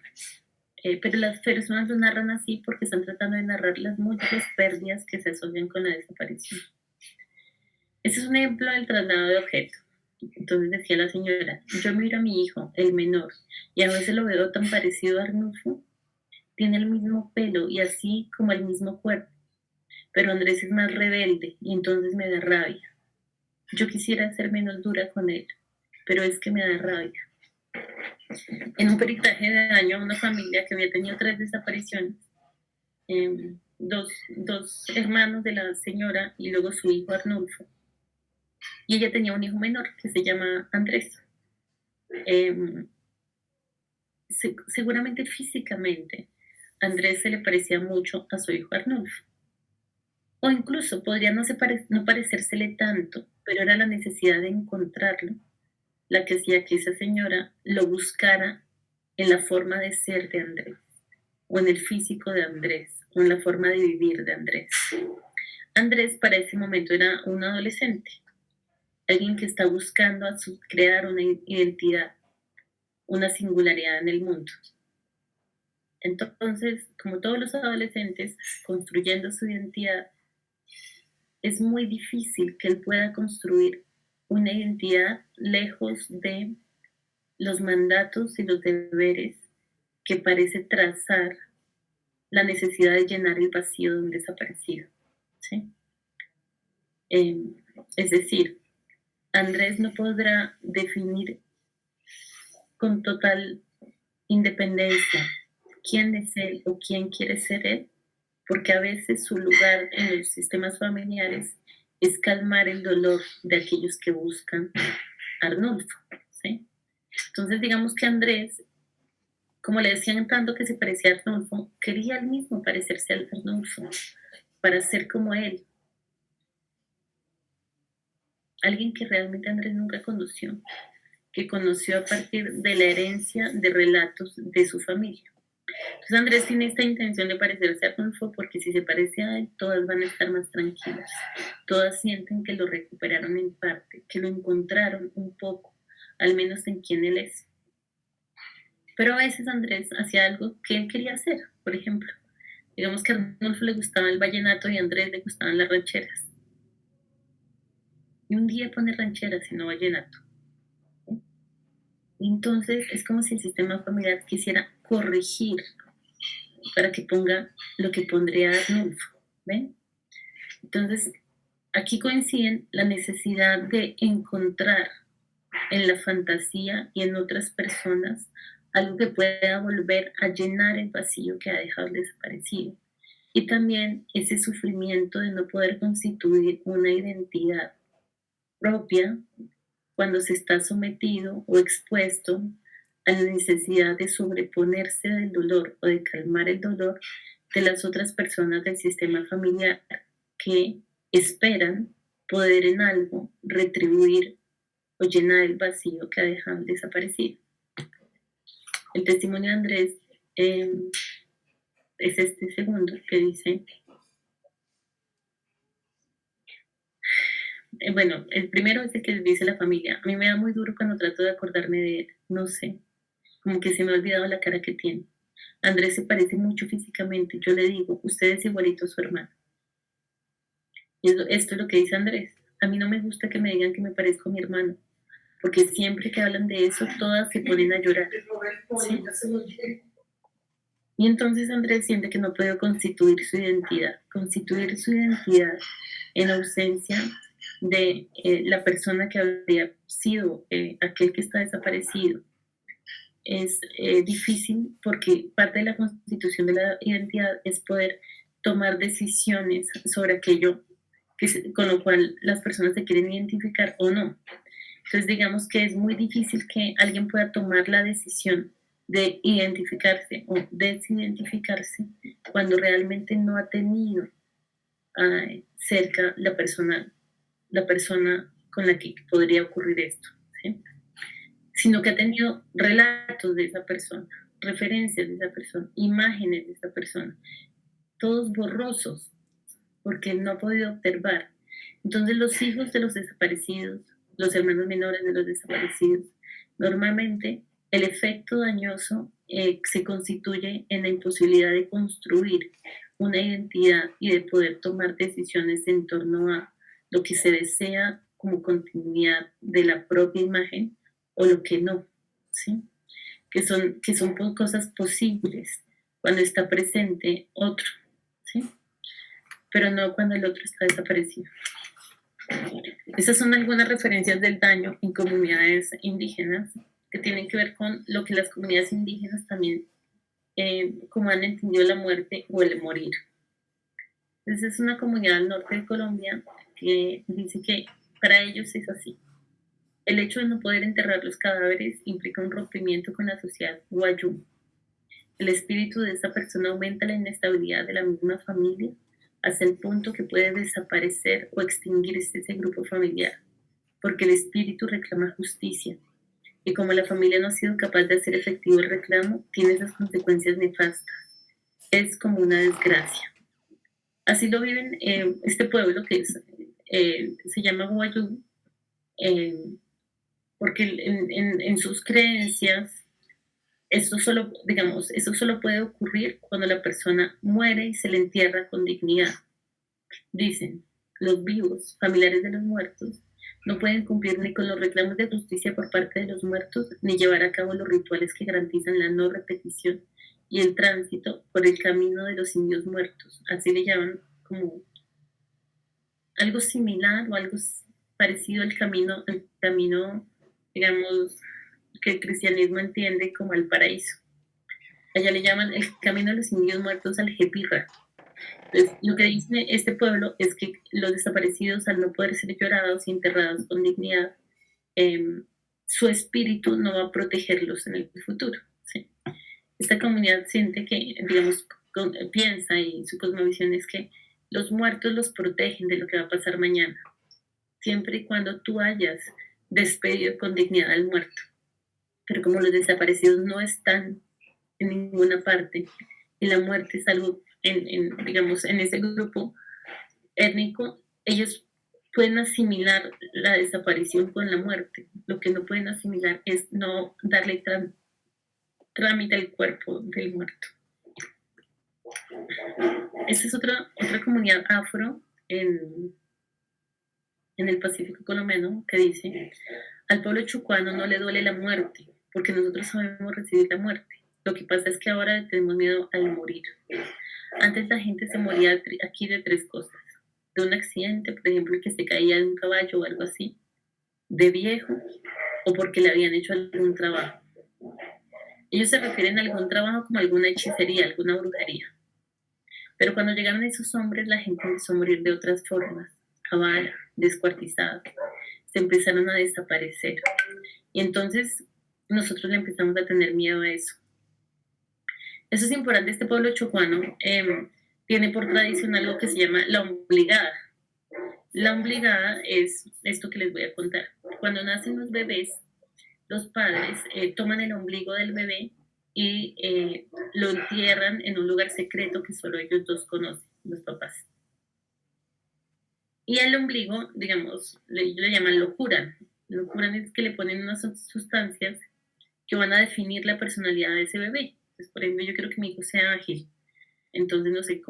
Pero las personas lo narran así porque están tratando de narrar las múltiples pérdidas que se asocian con la desaparición. Ese es un ejemplo del traslado de objeto. Entonces decía la señora, yo miro a mi hijo, el menor, y a veces lo veo tan parecido a Arnulfo tiene el mismo pelo y así como el mismo cuerpo, pero Andrés es más rebelde y entonces me da rabia. Yo quisiera ser menos dura con él, pero es que me da rabia. En un peritaje de daño a una familia que había tenido 3 desapariciones, dos hermanos de la señora y luego su hijo Arnulfo, y ella tenía un hijo menor que se llama Andrés. Seguramente físicamente Andrés se le parecía mucho a su hijo Arnulfo, o incluso podría no parecérsele tanto, pero era la necesidad de encontrarlo la que hacía que esa señora lo buscara en la forma de ser de Andrés, o en el físico de Andrés, o en la forma de vivir de Andrés. Andrés para ese momento era un adolescente, alguien que está buscando crear una identidad, una singularidad en el mundo. Entonces, como todos los adolescentes, construyendo su identidad, es muy difícil que él pueda construir una identidad lejos de los mandatos y los deberes que parece trazar la necesidad de llenar el vacío de un desaparecido. ¿Sí? Es decir, Andrés no podrá definir con total independencia quién es él o quién quiere ser él, porque a veces su lugar en los sistemas familiares es calmar el dolor de aquellos que buscan a Arnulfo. ¿Sí? Entonces, digamos que Andrés, como le decían tanto que se parecía a Arnulfo, quería él mismo parecerse a Arnulfo para ser como él. Alguien que realmente Andrés nunca conoció, que conoció a partir de la herencia de relatos de su familia. Entonces Andrés tiene esta intención de parecerse a Arnulfo porque si se parece a él, todas van a estar más tranquilas. Todas sienten que lo recuperaron en parte, que lo encontraron un poco, al menos en quién él es. Pero a veces Andrés hacía algo que él quería hacer. Por ejemplo, digamos que a Arnulfo le gustaba el vallenato y a Andrés le gustaban las rancheras. Y un día pone rancheras y no vallenato. Entonces es como si el sistema familiar quisiera corregir para que ponga lo que pondría Arnulfo. ¿Ven? Entonces, aquí coinciden la necesidad de encontrar en la fantasía y en otras personas algo que pueda volver a llenar el vacío que ha dejado el desaparecido. Y también ese sufrimiento de no poder constituir una identidad propia cuando se está sometido o expuesto a la necesidad de sobreponerse del dolor o de calmar el dolor de las otras personas del sistema familiar que esperan poder en algo retribuir o llenar el vacío que ha dejado el desaparecido. El testimonio de Andrés es este segundo que dice, bueno, el primero es el que dice la familia, a mí me da muy duro cuando trato de acordarme de él, no sé, como que se me ha olvidado la cara que tiene. Andrés se parece mucho físicamente, yo le digo, usted es igualito a su hermano. Y esto es lo que dice Andrés, a mí no me gusta que me digan que me parezco a mi hermano, porque siempre que hablan de eso, todas se ponen a llorar. ¿Sí? Y entonces Andrés siente que no puede constituir su identidad en ausencia de la persona que habría sido aquel que está desaparecido. Es difícil porque parte de la constitución de la identidad es poder tomar decisiones sobre aquello con lo cual las personas se quieren identificar o no. Entonces digamos que es muy difícil que alguien pueda tomar la decisión de identificarse o desidentificarse cuando realmente no ha tenido cerca la persona con la que podría ocurrir esto, ¿sí? Sino que ha tenido relatos de esa persona, referencias de esa persona, imágenes de esa persona, todos borrosos, porque no ha podido observar. Entonces los hijos de los desaparecidos, los hermanos menores de los desaparecidos, normalmente el efecto dañoso se constituye en la imposibilidad de construir una identidad y de poder tomar decisiones en torno a lo que se desea como continuidad de la propia imagen o lo que no, ¿sí? Que son cosas posibles, cuando está presente otro, ¿sí? Pero no cuando el otro está desaparecido. Esas son algunas referencias del daño en comunidades indígenas que tienen que ver con lo que las comunidades indígenas también, como han entendido la muerte o el morir. Entonces es una comunidad al norte de Colombia que dice que para ellos es así. El hecho de no poder enterrar los cadáveres implica un rompimiento con la sociedad guayú. El espíritu de esa persona aumenta la inestabilidad de la misma familia hasta el punto que puede desaparecer o extinguirse ese grupo familiar, porque el espíritu reclama justicia. Y como la familia no ha sido capaz de hacer efectivo el reclamo, tiene esas consecuencias nefastas. Es como una desgracia. Así lo viven este pueblo que se llama Guayú, eh, porque en sus creencias eso solo puede ocurrir cuando la persona muere y se le entierra con dignidad. Dicen, los vivos, familiares de los muertos, no pueden cumplir ni con los reclamos de justicia por parte de los muertos, ni llevar a cabo los rituales que garantizan la no repetición y el tránsito por el camino de los indios muertos. Así le llaman, como algo similar o algo parecido al camino, digamos, que el cristianismo entiende como el paraíso. Allá le llaman el camino de los indios muertos al Jepirra. Entonces, lo que dice este pueblo es que los desaparecidos, al no poder ser llorados y enterrados con dignidad, su espíritu no va a protegerlos en el futuro. ¿Sí? Esta comunidad siente que, digamos, piensa, y su cosmovisión es que los muertos los protegen de lo que va a pasar mañana, siempre y cuando tú hayas despedido con dignidad al muerto. Pero como los desaparecidos no están en ninguna parte y la muerte es algo, digamos, en ese grupo étnico, ellos pueden asimilar la desaparición con la muerte. Lo que no pueden asimilar es no darle trámite al cuerpo del muerto. Esta es otra comunidad afro en el Pacífico colombiano que dice: al pueblo chucuano no le duele la muerte, porque nosotros sabemos recibir la muerte. Lo que pasa es que ahora tenemos miedo al morir. Antes la gente se moría aquí de 3 cosas: de un accidente, por ejemplo, que se caía de un caballo o algo así, de viejo, o porque le habían hecho algún trabajo. Ellos se refieren a algún trabajo como alguna hechicería, alguna brujería. Pero cuando llegaron esos hombres, la gente empezó a morir de otras formas: a bala, descuartizada. Se empezaron a desaparecer. Y entonces nosotros le empezamos a tener miedo a eso. Eso es importante. Este pueblo chocuano tiene por tradición algo que se llama la obligada. La obligada es esto que les voy a contar. Cuando nacen los bebés, los padres toman el ombligo del bebé y lo entierran en un lugar secreto que solo ellos dos conocen, los papás. Y al ombligo, digamos, le llaman locura. Locura es que le ponen unas sustancias que van a definir la personalidad de ese bebé. Entonces, por ejemplo, yo quiero que mi hijo sea ágil. Entonces, no sé,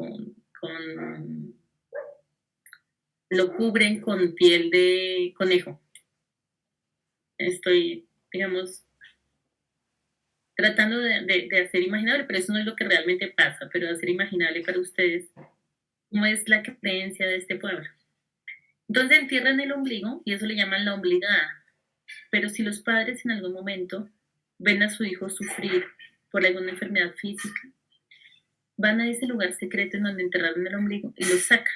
lo cubren con piel de conejo. Estoy, digamos, tratando de hacer imaginable, pero eso no es lo que realmente pasa, pero de hacer imaginable para ustedes cómo es la creencia de este pueblo. Entonces entierran el ombligo y eso le llaman la obligada. Pero si los padres en algún momento ven a su hijo sufrir por alguna enfermedad física, van a ese lugar secreto en donde enterraron el ombligo y lo sacan.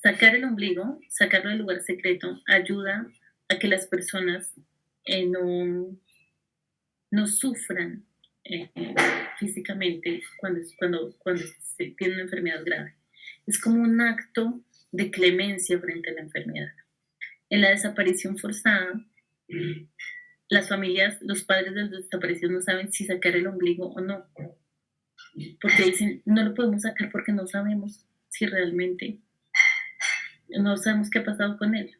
Sacar el ombligo, sacarlo del lugar secreto, ayuda a que las personas no sufran físicamente cuando se tiene una enfermedad grave. Es como un acto de clemencia frente a la enfermedad. En la desaparición forzada, las familias, los padres de los desaparecidos no saben si sacar el ombligo o no, porque dicen, no lo podemos sacar porque no sabemos si realmente, no sabemos qué ha pasado con él.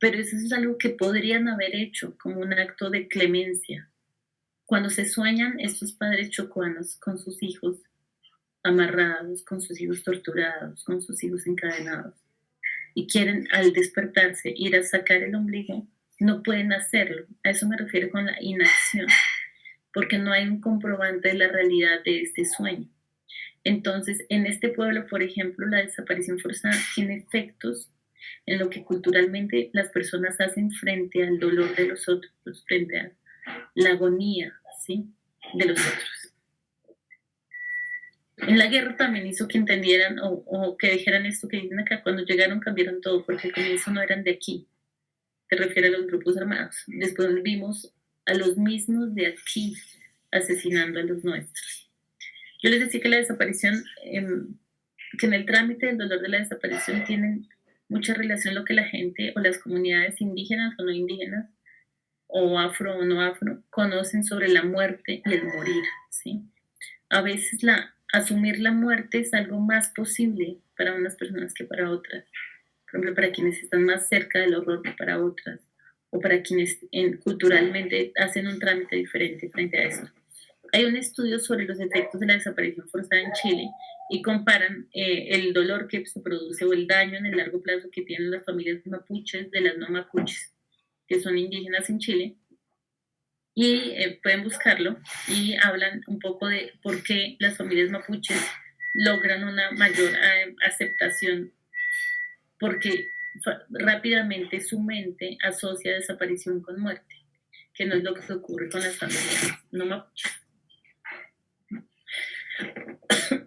Pero eso es algo que podrían haber hecho como un acto de clemencia. Cuando se sueñan estos padres chocuanos con sus hijos amarrados, con sus hijos torturados, con sus hijos encadenados, y quieren al despertarse ir a sacar el ombligo, no pueden hacerlo. A eso me refiero con la inacción, porque no hay un comprobante de la realidad de este sueño. Entonces, en este pueblo, por ejemplo, la desaparición forzada tiene efectos en lo que culturalmente las personas hacen frente al dolor de los otros, frente a la agonía, ¿sí?, de los otros. En la guerra también hizo que entendieran o que dijeran esto que dicen acá: cuando llegaron cambiaron todo, porque al comienzo no eran de aquí. Se refiere a los grupos armados. Después vimos a los mismos de aquí asesinando a los nuestros. Yo les decía que la desaparición, que en el trámite del dolor de la desaparición tienen mucha relación lo que la gente o las comunidades indígenas o no indígenas, o afro o no afro, conocen sobre la muerte y el morir, ¿sí? A veces asumir la muerte es algo más posible para unas personas que para otras. Por ejemplo, para quienes están más cerca del horror que para otras, o para quienes culturalmente hacen un trámite diferente frente a esto. Hay un estudio sobre los efectos de la desaparición forzada en Chile y comparan el dolor que se produce o el daño en el largo plazo que tienen las familias mapuches de las no mapuches, que son indígenas en Chile, y pueden buscarlo, y hablan un poco de por qué las familias mapuches logran una mayor aceptación, porque rápidamente su mente asocia desaparición con muerte, que no es lo que ocurre con las familias no mapuches.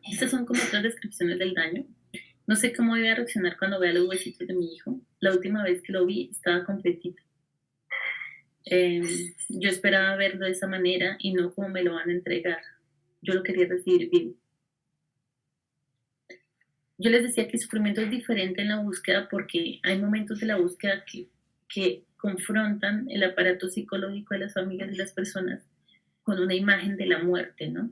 Estas son como otras descripciones del daño. No sé cómo voy a reaccionar cuando vea los huesitos de mi hijo. La última vez que lo vi estaba completito. Yo esperaba verlo de esa manera y no como me lo van a entregar. Yo lo quería recibir vivo. Yo les decía que el sufrimiento es diferente en la búsqueda porque hay momentos de la búsqueda que confrontan el aparato psicológico de las familias y las personas con una imagen de la muerte, ¿no?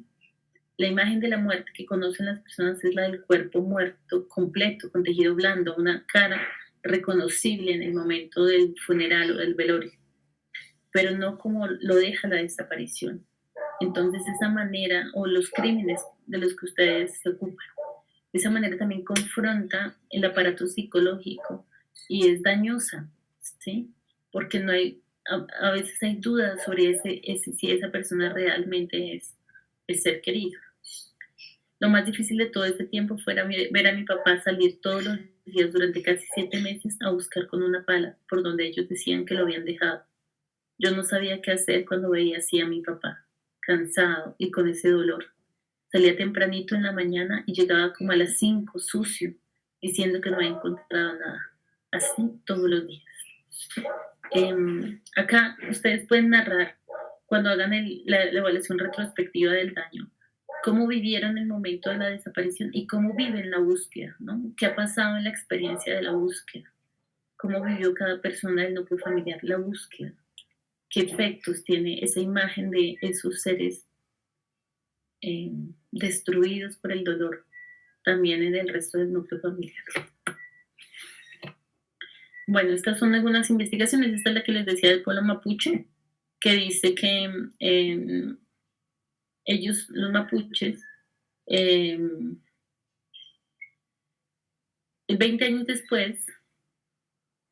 La imagen de la muerte que conocen las personas es la del cuerpo muerto, completo, con tejido blando, una cara reconocible en el momento del funeral o del velorio, pero no como lo deja la desaparición. Entonces esa manera, o los crímenes de los que ustedes se ocupan, de esa manera también confronta el aparato psicológico y es dañosa, ¿sí? Porque no hay, a veces hay dudas sobre si esa persona realmente es el ser querido. Lo más difícil de todo este tiempo fue ver a mi papá salir todos los días durante casi 7 meses a buscar con una pala por donde ellos decían que lo habían dejado. Yo no sabía qué hacer cuando veía así a mi papá, cansado y con ese dolor. Salía tempranito en la mañana y llegaba como a las 5, sucio, diciendo que no había encontrado nada. Así todos los días. Acá ustedes pueden narrar, cuando hagan la evaluación retrospectiva del daño, cómo vivieron el momento de la desaparición y cómo viven la búsqueda, ¿no? ¿Qué ha pasado en la experiencia de la búsqueda? ¿Cómo vivió cada persona del núcleo familiar la búsqueda? ¿Qué efectos tiene esa imagen de esos seres destruidos por el dolor también en el resto del núcleo familiar? Bueno, estas son algunas investigaciones. Esta es la que les decía del pueblo mapuche, que dice que ellos, los mapuches, 20 años después,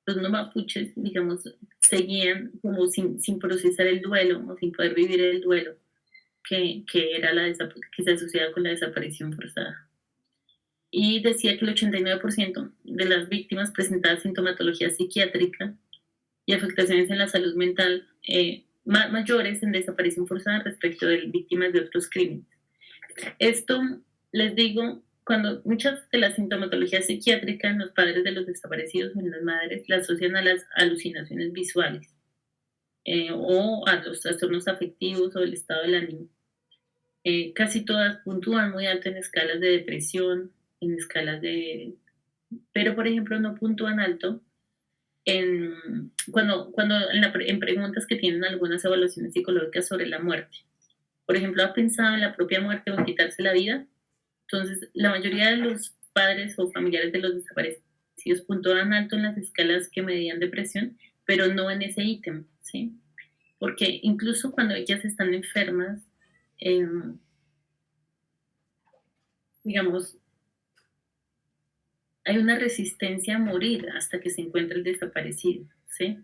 los no mapuches, digamos, seguían como sin procesar el duelo o sin poder vivir el duelo que era que se asociaba con la desaparición forzada. Y decía que el 89% de las víctimas presentaban sintomatología psiquiátrica y afectaciones en la salud mental mayores en desaparición forzada respecto de víctimas de otros crímenes. Esto, les digo, cuando muchas de las sintomatologías psiquiátricas en los padres de los desaparecidos o en las madres la asocian a las alucinaciones visuales o a los trastornos afectivos o el estado del ánimo. Casi todas puntúan muy alto en escalas de depresión, en escalas de... Pero, por ejemplo, no puntúan alto cuando en preguntas que tienen algunas evaluaciones psicológicas sobre la muerte. Por ejemplo, ¿ha pensado en la propia muerte o en quitarse la vida? Entonces, la mayoría de los padres o familiares de los desaparecidos puntúan alto en las escalas que medían depresión, pero no en ese ítem, ¿sí? Porque incluso cuando ellas están enfermas, digamos, hay una resistencia a morir hasta que se encuentra el desaparecido, ¿sí?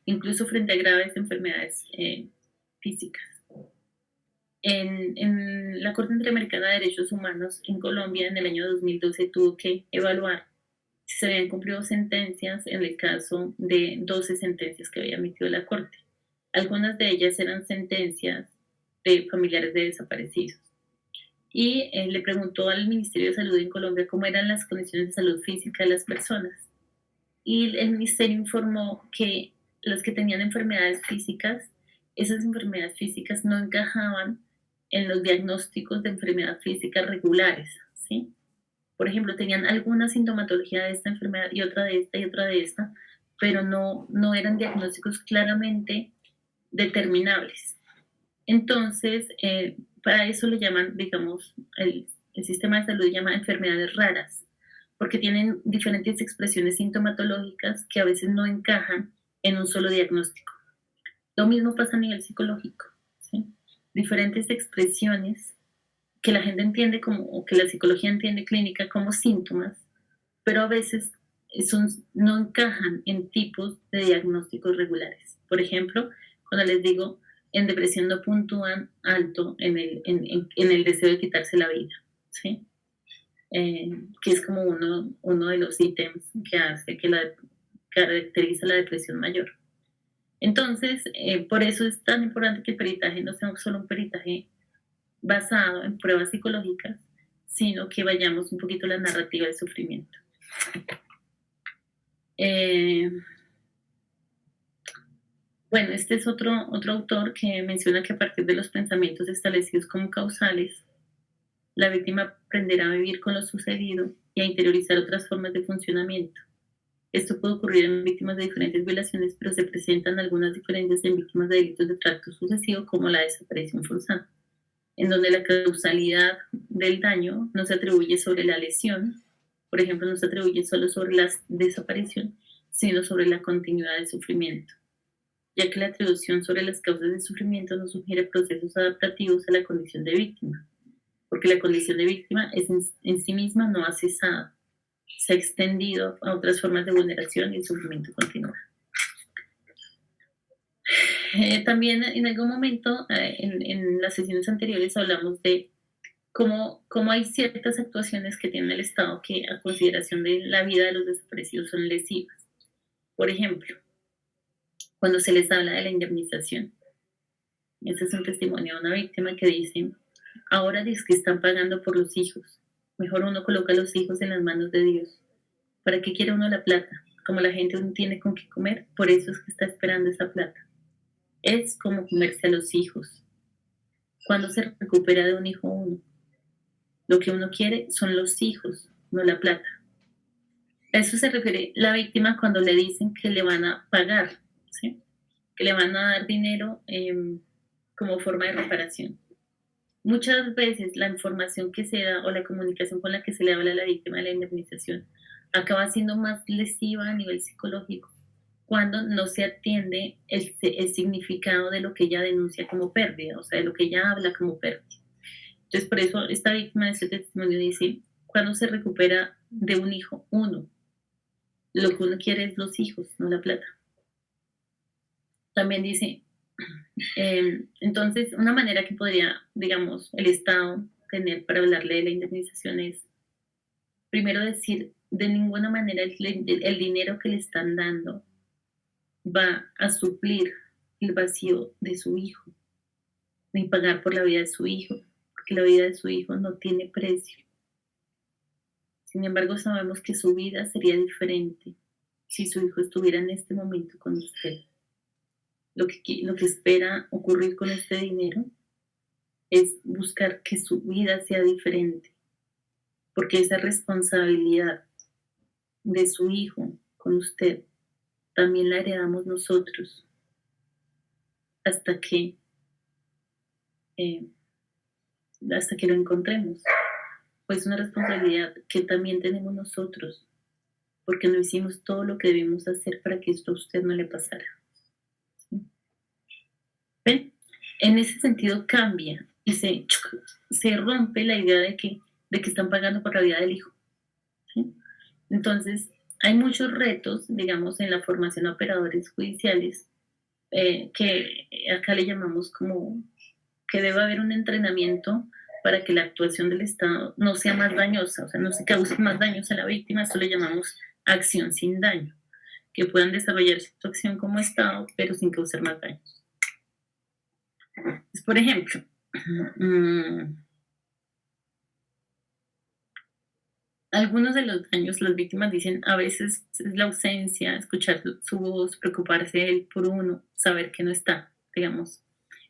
Incluso frente a graves enfermedades físicas. En la Corte Interamericana de Derechos Humanos en Colombia en el año 2012 tuvo que evaluar si se habían cumplido sentencias en el caso de 12 sentencias que había emitido la Corte. Algunas de ellas eran sentencias de familiares de desaparecidos. Y le preguntó al Ministerio de Salud en Colombia cómo eran las condiciones de salud física de las personas. Y el ministerio informó que los que tenían enfermedades físicas, esas enfermedades físicas no encajaban en los diagnósticos de enfermedad física regulares, ¿sí? Por ejemplo, tenían alguna sintomatología de esta enfermedad y otra de esta y otra de esta, pero no eran diagnósticos claramente determinables. Entonces, para eso le llaman, digamos, el sistema de salud llama enfermedades raras, porque tienen diferentes expresiones sintomatológicas que a veces no encajan en un solo diagnóstico. Lo mismo pasa a nivel psicológico, ¿sí? Diferentes expresiones que la gente entiende como, o que la psicología entiende clínica como síntomas, pero a veces no encajan en tipos de diagnósticos regulares. Por ejemplo, cuando les digo, en depresión no puntúan alto en el deseo de quitarse la vida, ¿sí? Que es como uno de los ítems que hace que caracteriza la depresión mayor. Entonces, por eso es tan importante que el peritaje no sea solo un peritaje basado en pruebas psicológicas, sino que vayamos un poquito a la narrativa del sufrimiento. Eh, bueno, este es otro autor que menciona que a partir de los pensamientos establecidos como causales, la víctima aprenderá a vivir con lo sucedido y a interiorizar otras formas de funcionamiento. Esto puede ocurrir en víctimas de diferentes violaciones, pero se presentan algunas diferencias en víctimas de delitos de tracto sucesivo, como la desaparición forzada, en donde la causalidad del daño no se atribuye sobre la lesión, por ejemplo, no se atribuye solo sobre la desaparición, sino sobre la continuidad del sufrimiento, ya que la atribución sobre las causas del sufrimiento no sugiere procesos adaptativos a la condición de víctima, porque la condición de víctima es en sí misma no ha cesado, se ha extendido a otras formas de vulneración y el sufrimiento continúa. También en algún momento, en las sesiones anteriores, hablamos de cómo hay ciertas actuaciones que tiene el Estado que a consideración de la vida de los desaparecidos son lesivas. Por ejemplo, cuando se les habla de la indemnización. Ese es un testimonio de una víctima que dice, ahora dice que están pagando por los hijos. Mejor uno coloca a los hijos en las manos de Dios. ¿Para qué quiere uno la plata? Como la gente no tiene con qué comer, por eso es que está esperando esa plata. Es como comerse a los hijos. ¿Cuándo se recupera de un hijo uno? Lo que uno quiere son los hijos, no la plata. A eso se refiere la víctima cuando le dicen que le van a pagar, ¿sí? Que le van a dar dinero como forma de reparación. Muchas veces la información que se da o la comunicación con la que se le habla a la víctima de la indemnización acaba siendo más lesiva a nivel psicológico cuando no se atiende el significado de lo que ella denuncia como pérdida, o sea, de lo que ella habla como pérdida. Entonces, por eso esta víctima de este testimonio dice, cuando se recupera de un hijo, uno, lo que uno quiere es los hijos, no la plata. También dice, entonces, una manera que podría, digamos, el Estado tener para hablarle de la indemnización es, primero decir, de ninguna manera el dinero que le están dando va a suplir el vacío de su hijo, ni pagar por la vida de su hijo, porque la vida de su hijo no tiene precio. Sin embargo, sabemos que su vida sería diferente si su hijo estuviera en este momento con usted. Lo que espera ocurrir con este dinero es buscar que su vida sea diferente, porque esa responsabilidad de su hijo con usted también la heredamos nosotros hasta que lo encontremos. Pues una responsabilidad que también tenemos nosotros, porque no hicimos todo lo que debimos hacer para que esto a usted no le pasara. ¿Sí? ¿Ven? En ese sentido cambia y se rompe la idea de que están pagando por la vida del hijo. ¿Sí? Entonces, hay muchos retos, digamos, en la formación de operadores judiciales que acá le llamamos como que debe haber un entrenamiento para que la actuación del Estado no sea más dañosa, o sea, no se cause más daños a la víctima. Esto le llamamos acción sin daño, que puedan desarrollar su acción como Estado, pero sin causar más daños. Pues, por ejemplo, algunos de los daños, las víctimas dicen, a veces es la ausencia, escuchar su voz, preocuparse él por uno, saber que no está, digamos.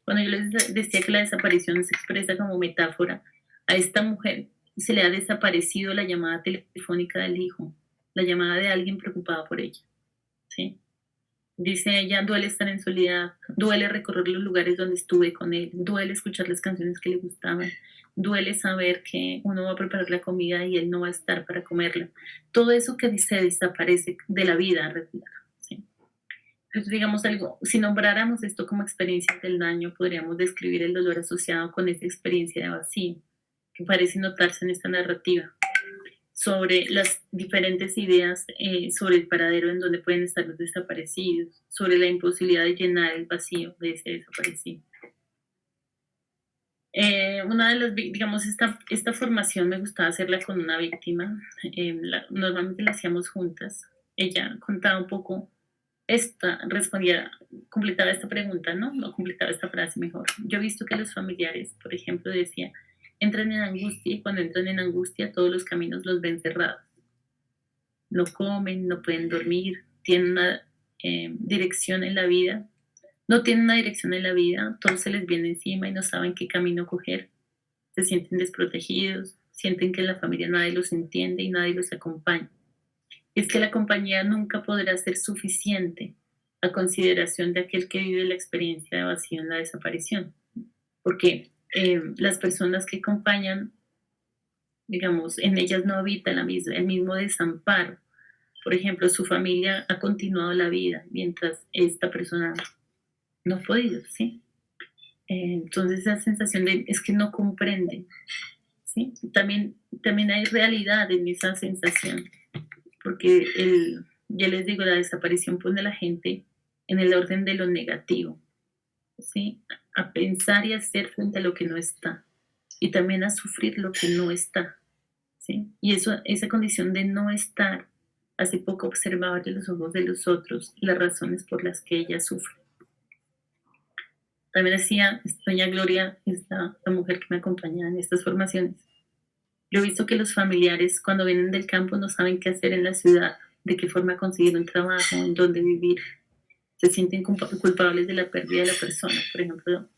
Cuando yo les decía que la desaparición se expresa como metáfora, a esta mujer se le ha desaparecido la llamada telefónica del hijo, la llamada de alguien preocupado por ella, ¿sí? Dice ella, duele estar en soledad, duele recorrer los lugares donde estuve con él, duele escuchar las canciones que le gustaban, duele saber que uno va a preparar la comida y él no va a estar para comerla. Todo eso que se desaparece de la vida regular. ¿Sí? Entonces, digamos algo, si nombráramos esto como experiencia del daño, podríamos describir el dolor asociado con esa experiencia de vacío que parece notarse en esta narrativa sobre las diferentes ideas sobre el paradero en donde pueden estar los desaparecidos, sobre la imposibilidad de llenar el vacío de ese desaparecido. Una de las, digamos, esta formación me gustaba hacerla con una víctima, normalmente la hacíamos juntas. Ella contaba un poco, respondía, completaba esta pregunta, ¿no? No completaba esta frase mejor. Yo he visto que los familiares, por ejemplo, decía, entran en angustia y cuando entran en angustia todos los caminos los ven cerrados. No comen, no pueden dormir, tienen una dirección en la vida, no tienen una dirección en la vida, todo se les viene encima y no saben qué camino coger, se sienten desprotegidos, sienten que en la familia nadie los entiende y nadie los acompaña. Es que la compañía nunca podrá ser suficiente a consideración de aquel que vive la experiencia de vacío en la desaparición, porque las personas que acompañan, digamos, en ellas no habita el mismo desamparo. Por ejemplo, su familia ha continuado la vida mientras esta persona no ha podido, ¿sí? Entonces esa sensación de es que no comprenden, ¿sí? También hay realidad en esa sensación, porque ya les digo, la desaparición pone a la gente en el orden de lo negativo, ¿sí? A pensar y hacer frente a lo que no está, y también a sufrir lo que no está, ¿sí? Y esa condición de no estar hace poco observaba de los ojos de los otros las razones por las que ella sufre. También decía doña Gloria, la mujer que me acompaña en estas formaciones. Yo he visto que los familiares cuando vienen del campo no saben qué hacer en la ciudad, de qué forma conseguir un trabajo, en dónde vivir. Se sienten culpables de la pérdida de la persona. Por ejemplo,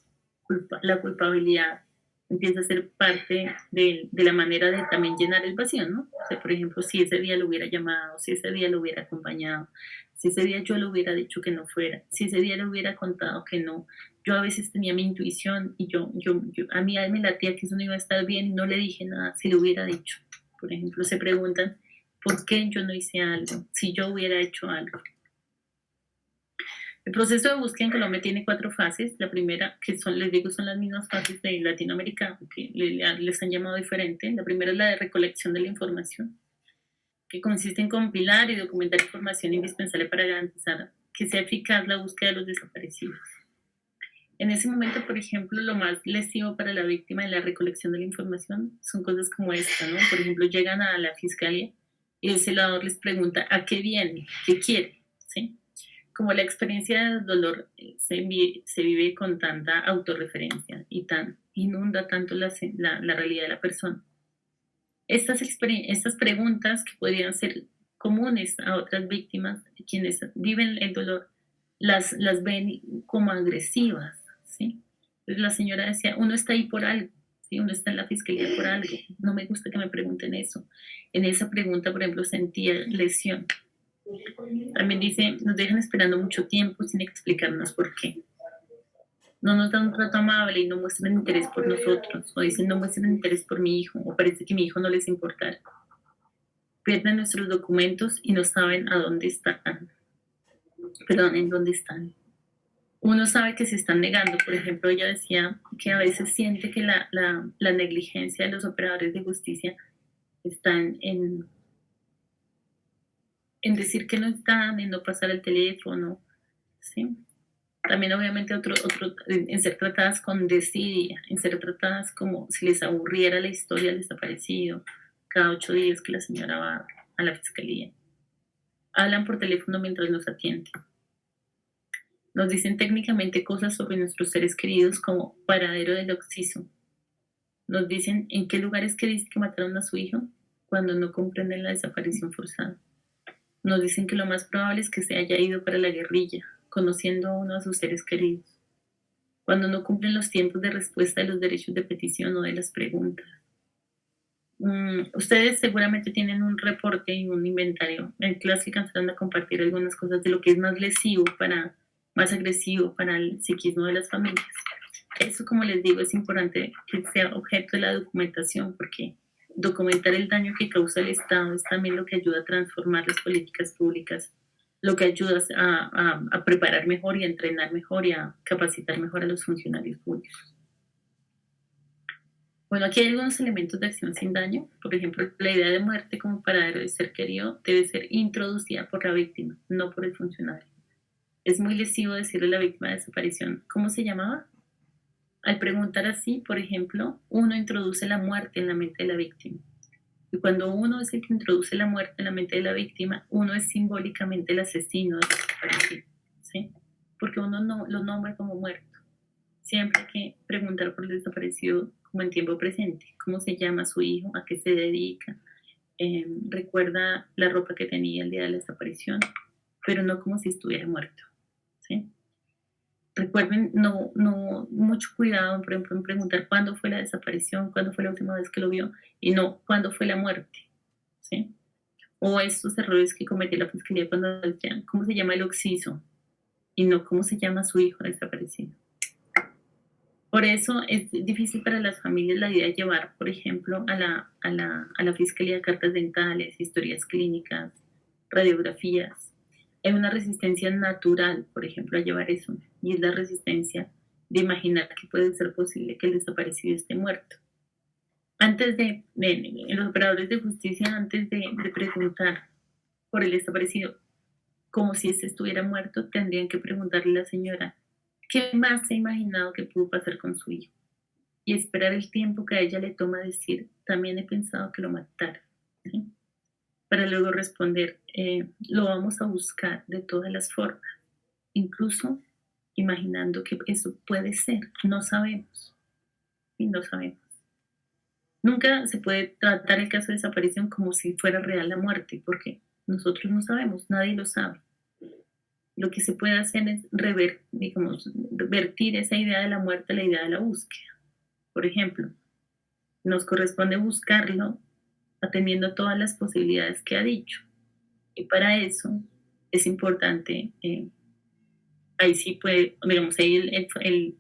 la culpabilidad empieza a ser parte de la manera de también llenar el vacío, ¿no? O sea, por ejemplo, si ese día lo hubiera llamado, si ese día lo hubiera acompañado, si ese día yo le hubiera dicho que no fuera, si ese día le hubiera contado que no. Yo a veces tenía mi intuición y a mí me latía que eso no iba a estar bien y no le dije nada, si le hubiera dicho. Por ejemplo, se preguntan, ¿por qué yo no hice algo? Si yo hubiera hecho algo. El proceso de búsqueda en Colombia tiene 4 fases. La primera, que les digo, son las mismas fases de Latinoamérica, que les han llamado diferente. La primera es la de recolección de la información, que consiste en compilar y documentar información indispensable para garantizar que sea eficaz la búsqueda de los desaparecidos. En ese momento, por ejemplo, lo más lesivo para la víctima en la recolección de la información son cosas como esta, ¿no? Por ejemplo, llegan a la fiscalía y el celador les pregunta ¿a qué viene? ¿Qué quiere? ¿Sí? Como la experiencia del dolor se vive con tanta autorreferencia y inunda tanto la realidad de la persona. Estas preguntas que podrían ser comunes a otras víctimas, quienes viven el dolor, las ven como agresivas, ¿sí? Entonces la señora decía, uno está ahí por algo, ¿sí? Uno está en la fiscalía por algo, no me gusta que me pregunten eso. En esa pregunta, por ejemplo, sentía lesión. También dice, nos dejan esperando mucho tiempo sin explicarnos por qué. No nos dan un trato amable y no muestran interés por nosotros. O dicen, no muestran interés por mi hijo. O parece que mi hijo no les importa. Pierden nuestros documentos y no saben a dónde están. Perdón, en dónde están. Uno sabe que se están negando. Por ejemplo, ella decía que a veces siente que la negligencia de los operadores de justicia está en decir que no están, en no pasar el teléfono, ¿sí? También obviamente en ser tratadas con desidia, en ser tratadas como si les aburriera la historia del desaparecido, cada 8 días que la señora va a la fiscalía. Hablan por teléfono mientras nos atienden. Nos dicen técnicamente cosas sobre nuestros seres queridos como paradero del occiso. Nos dicen en qué lugares que dice que mataron a su hijo cuando no comprenden la desaparición forzada. Nos dicen que lo más probable es que se haya ido para la guerrilla, conociendo a uno a sus seres queridos, cuando no cumplen los tiempos de respuesta de los derechos de petición o de las preguntas. Ustedes seguramente tienen un reporte y un inventario. En clase alcanzaron a compartir algunas cosas de lo que es más lesivo, más agresivo para el psiquismo de las familias. Eso, como les digo, es importante que sea objeto de la documentación, porque documentar el daño que causa el Estado es también lo que ayuda a transformar las políticas públicas, lo que ayuda a preparar mejor y a entrenar mejor y a capacitar mejor a los funcionarios públicos. Bueno, aquí hay algunos elementos de acción sin daño. Por ejemplo, la idea de muerte como paradero de ser querido debe ser introducida por la víctima, no por el funcionario. Es muy lesivo decirle a la víctima de desaparición, ¿cómo se llamaba? Al preguntar así, por ejemplo, uno introduce la muerte en la mente de la víctima. Y cuando uno es el que introduce la muerte en la mente de la víctima, uno es simbólicamente el asesino del desaparecido, ¿sí? Porque uno no lo nombra como muerto. Siempre hay que preguntar por el desaparecido como en tiempo presente. ¿Cómo se llama su hijo? ¿A qué se dedica? ¿Recuerda la ropa que tenía el día de la desaparición? Pero no como si estuviera muerto, ¿sí? Recuerden, mucho cuidado, por ejemplo, en preguntar cuándo fue la desaparición, cuándo fue la última vez que lo vio, y no cuándo fue la muerte, ¿sí? O estos errores que cometió la fiscalía cuando decían, ¿cómo se llama el occiso? Y no cómo se llama su hijo desaparecido. Por eso es difícil para las familias la idea de llevar, por ejemplo, a la fiscalía cartas dentales, historias clínicas, radiografías. Hay una resistencia natural, por ejemplo, a llevar eso, y es la resistencia de imaginar que puede ser posible que el desaparecido esté muerto. Los operadores de justicia, antes de preguntar por el desaparecido, como si este estuviera muerto, tendrían que preguntarle a la señora, ¿qué más se ha imaginado que pudo pasar con su hijo? Y esperar el tiempo que a ella le toma decir, también he pensado que lo mataron, ¿sí? Para luego responder, lo vamos a buscar de todas las formas, incluso imaginando que eso puede ser, no sabemos, y no sabemos. Nunca se puede tratar el caso de desaparición como si fuera real la muerte, porque nosotros no sabemos, nadie lo sabe. Lo que se puede hacer es revertir esa idea de la muerte a la idea de la búsqueda. Por ejemplo, nos corresponde buscarlo atendiendo todas las posibilidades que ha dicho. Y para eso es importante, ahí sí puede, digamos, ahí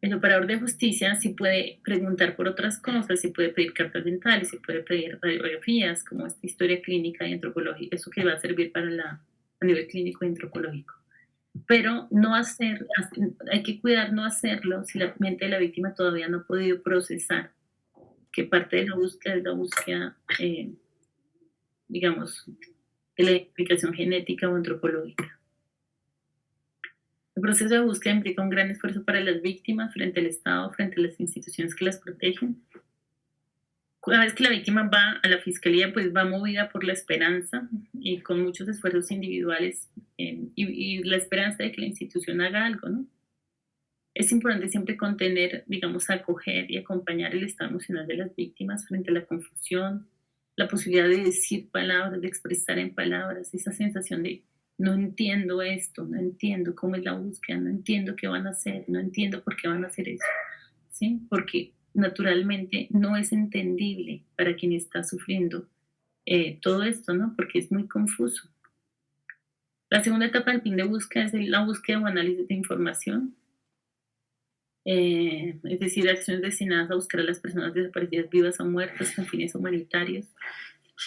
el operador de justicia sí puede preguntar por otras cosas, sí puede pedir cartas dentales, sí puede pedir radiografías, como esta historia clínica y antropológica, eso que va a servir a nivel clínico y antropológico. Pero hay que cuidar no hacerlo si la mente de la víctima todavía no ha podido procesar que parte de la búsqueda es la búsqueda, digamos, de la identificación genética o antropológica. El proceso de búsqueda implica un gran esfuerzo para las víctimas frente al Estado, frente a las instituciones que las protegen. Una vez que la víctima va a la fiscalía, pues va movida por la esperanza y con muchos esfuerzos individuales y la esperanza de que la institución haga algo, ¿no? Es importante siempre contener, digamos, acoger y acompañar el estado emocional de las víctimas frente a la confusión, la posibilidad de decir palabras, de expresar en palabras, esa sensación de no entiendo esto, no entiendo cómo es la búsqueda, no entiendo qué van a hacer, no entiendo por qué van a hacer eso, ¿sí? Porque naturalmente no es entendible para quien está sufriendo todo esto, ¿no? Porque es muy confuso. La segunda etapa del fin de búsqueda es la búsqueda o análisis de información. Es decir, acciones destinadas a buscar a las personas desaparecidas vivas o muertas con fines humanitarios.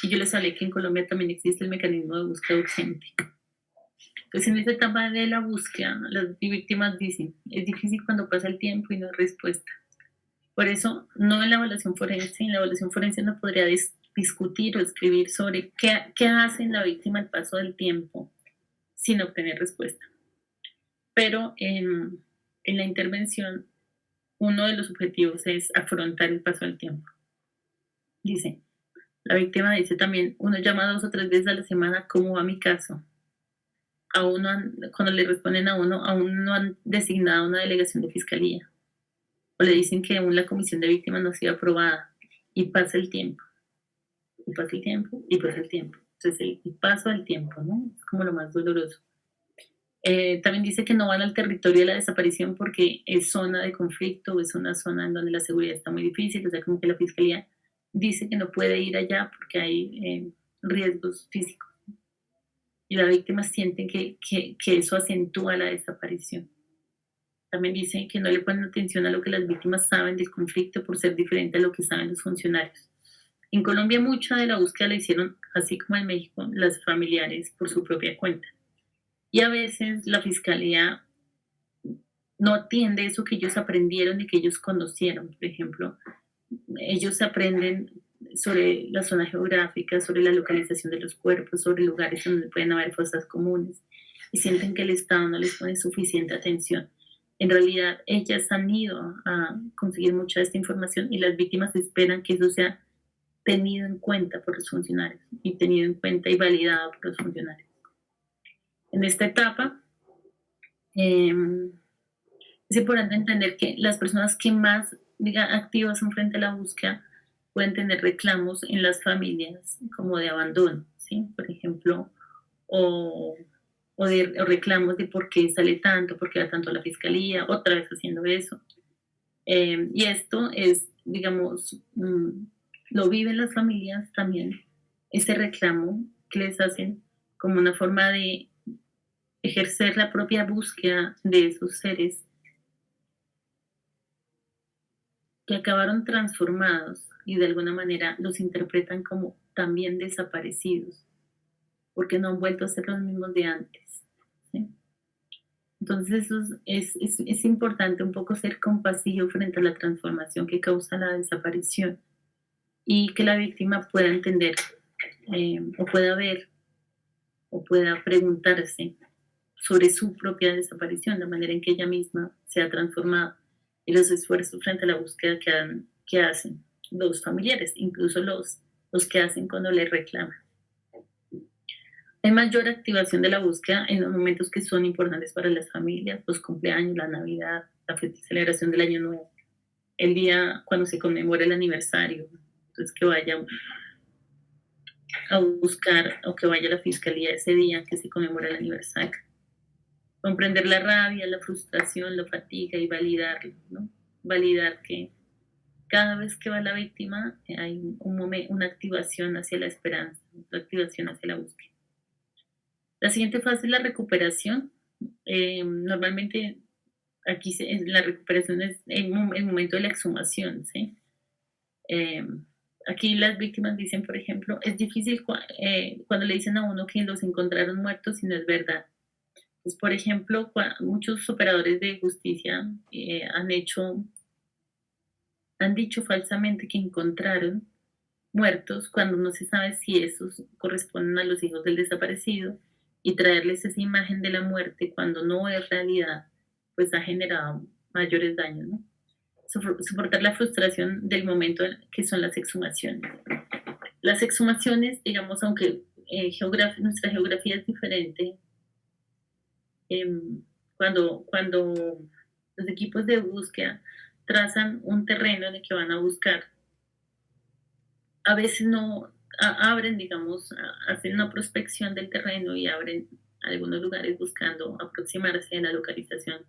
Y yo les hablé que en Colombia también existe el mecanismo de búsqueda urgente. Entonces, en esta etapa de la búsqueda, las víctimas dicen, es difícil cuando pasa el tiempo y no hay respuesta. Por eso, no en la evaluación forense no podría discutir o escribir sobre qué hace la víctima al paso del tiempo sin obtener respuesta. pero en la intervención uno de los objetivos es afrontar el paso del tiempo. Dice, la víctima dice también, uno llama 2 o 3 veces a la semana, ¿cómo va mi caso? Cuando le responden a uno, aún no han designado una delegación de fiscalía. O le dicen que aún la comisión de víctimas no ha sido aprobada. Y pasa el tiempo. Y pasa el tiempo. Y pasa el tiempo. Entonces, el paso del tiempo, ¿no? Es como lo más doloroso. También dice que no van al territorio de la desaparición porque es zona de conflicto o es una zona en donde la seguridad está muy difícil. O sea, como que la fiscalía dice que no puede ir allá porque hay riesgos físicos. Y la víctima siente que eso acentúa la desaparición. También dicen que no le ponen atención a lo que las víctimas saben del conflicto por ser diferente a lo que saben los funcionarios. En Colombia mucha de la búsqueda la hicieron, así como en México, las familiares por su propia cuenta. Y a veces la fiscalía no atiende eso que ellos aprendieron y que ellos conocieron. Por ejemplo, ellos aprenden sobre la zona geográfica, sobre la localización de los cuerpos, sobre lugares donde pueden haber fosas comunes y sienten que el Estado no les pone suficiente atención. En realidad, ellas han ido a conseguir mucha de esta información y las víctimas esperan que eso sea tenido en cuenta por los funcionarios y tenido en cuenta y validado por los funcionarios. En esta etapa, eh, es importante entender que las personas que más activas son frente a la búsqueda pueden tener reclamos en las familias como de abandono, ¿sí? Por ejemplo, o, o reclamos de por qué sale tanto, por qué va tanto a la fiscalía, otra vez haciendo eso. Y esto es, digamos, lo viven las familias también, ese reclamo que les hacen como una forma de ejercer la propia búsqueda de esos seres que acabaron transformados y de alguna manera los interpretan como también desaparecidos, porque no han vuelto a ser los mismos de antes. ¿Sí? Entonces eso es importante un poco ser compasivo frente a la transformación que causa la desaparición y que la víctima pueda entender o pueda ver o pueda preguntarse sobre su propia desaparición, la manera en que ella misma se ha transformado y los esfuerzos frente a la búsqueda que hacen los familiares, incluso los que hacen cuando le reclaman. Hay mayor activación de la búsqueda en los momentos que son importantes para las familias, los cumpleaños, la Navidad, la celebración del Año Nuevo, el día cuando se conmemora el aniversario. Entonces, que vaya a buscar o que vaya a la fiscalía ese día que se conmemora el aniversario. Comprender la rabia, la frustración, la fatiga y validarlo, ¿no? Validar que cada vez que va la víctima hay una activación hacia la esperanza, una activación hacia la búsqueda. La siguiente fase es la recuperación. Normalmente aquí la recuperación es el momento de la exhumación, ¿sí? Aquí las víctimas dicen, por ejemplo, es difícil cuando le dicen a uno que los encontraron muertos y no es verdad. Pues, por ejemplo, muchos operadores de justicia han dicho falsamente que encontraron muertos cuando no se sabe si esos corresponden a los hijos del desaparecido y traerles esa imagen de la muerte cuando no es realidad, pues ha generado mayores daños, ¿no? Soportar la frustración del momento que son las exhumaciones. Las exhumaciones, digamos, aunque nuestra geografía es diferente, cuando los equipos de búsqueda trazan un terreno en el que van a buscar, a veces no abren, digamos, hacen una prospección del terreno y abren algunos lugares buscando aproximarse a la localización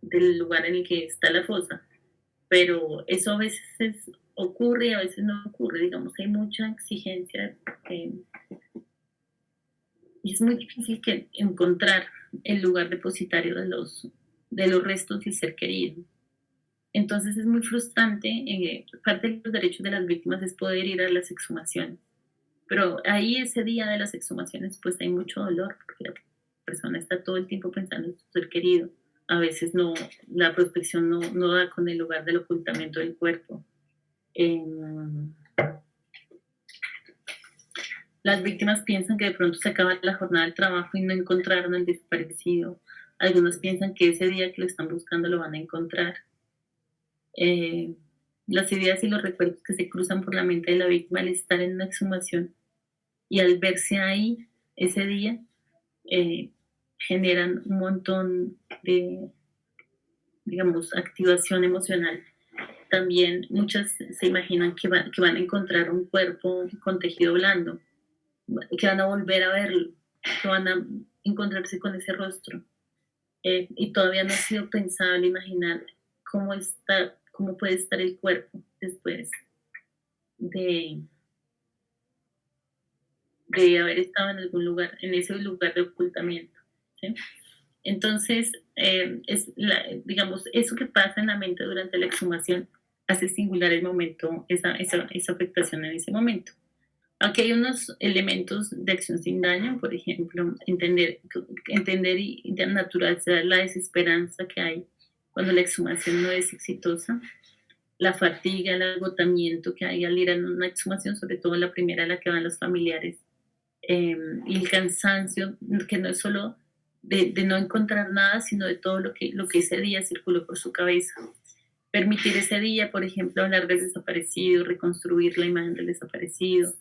del lugar en el que está la fosa. Pero eso a veces ocurre y a veces no ocurre, digamos, hay mucha exigencia y es muy difícil encontrar el lugar depositario de los restos del ser querido. Entonces es muy frustrante, parte de los derechos de las víctimas es poder ir a las exhumaciones, pero ahí ese día de las exhumaciones pues hay mucho dolor, porque la persona está todo el tiempo pensando en su ser querido, a veces no, la prospección no da con el lugar del ocultamiento del cuerpo. Las víctimas piensan que de pronto se acaba la jornada del trabajo y no encontraron al desaparecido, Algunos piensan que ese día que lo están buscando lo van a encontrar. Eh, las ideas y los recuerdos que se cruzan por la mente de la víctima al estar en una exhumación y al verse ahí ese día, eh, generan un montón de, digamos, activación emocional. También muchas se imaginan que van a encontrar un cuerpo con tejido blando, que van a volver a verlo, que van a encontrarse con ese rostro. Y todavía no ha sido pensable imaginar cómo puede estar el cuerpo después de, de haber estado en algún lugar, en ese lugar de ocultamiento. ¿Sí? Entonces, digamos, eso que pasa en la mente durante la exhumación hace singular el momento, esa afectación en ese momento. Aunque hay unos elementos de acción sin daño, por ejemplo, entender y naturalizar la desesperanza que hay cuando la exhumación no es exitosa, la fatiga, el agotamiento que hay al ir a una exhumación, sobre todo la primera a la que van los familiares, y el cansancio, que no es solo de no encontrar nada, sino de todo lo que ese día circuló por su cabeza. Permitir ese día, por ejemplo, hablar del desaparecido, reconstruir la imagen del desaparecido,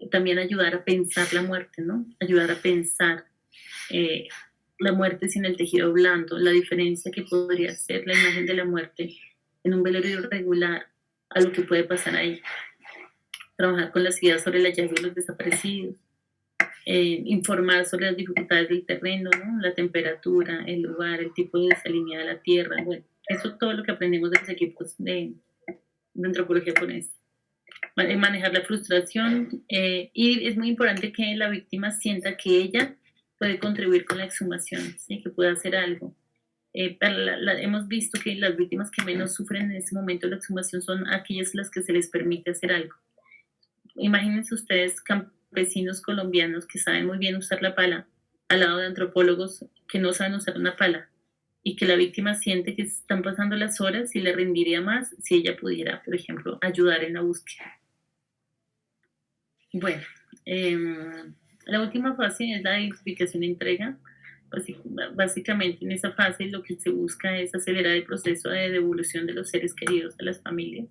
también ayudar a pensar la muerte, ¿no? Ayudar a pensar eh, la muerte sin el tejido blando, la diferencia que podría ser la imagen de la muerte en un velorio irregular a lo que puede pasar ahí. Trabajar con las ideas sobre el hallazgo de los desaparecidos, informar sobre las dificultades del terreno, ¿no? La temperatura, el lugar, el tipo de desalinidad de la tierra. Bueno, eso es todo lo que aprendemos de los equipos de antropología forense. Manejar la frustración, y es muy importante que la víctima sienta que ella puede contribuir con la exhumación, ¿sí? Que puede hacer algo. Hemos visto que las víctimas que menos sufren en ese momento de la exhumación son aquellas a las que se les permite hacer algo. Imagínense ustedes campesinos colombianos que saben muy bien usar la pala, al lado de antropólogos que no saben usar una pala, y que la víctima siente que están pasando las horas y le rendiría más si ella pudiera, por ejemplo, ayudar en la búsqueda. Bueno, la última fase es la identificación e entrega. Básicamente en esa fase lo que se busca es acelerar el proceso de devolución de los seres queridos a las familias.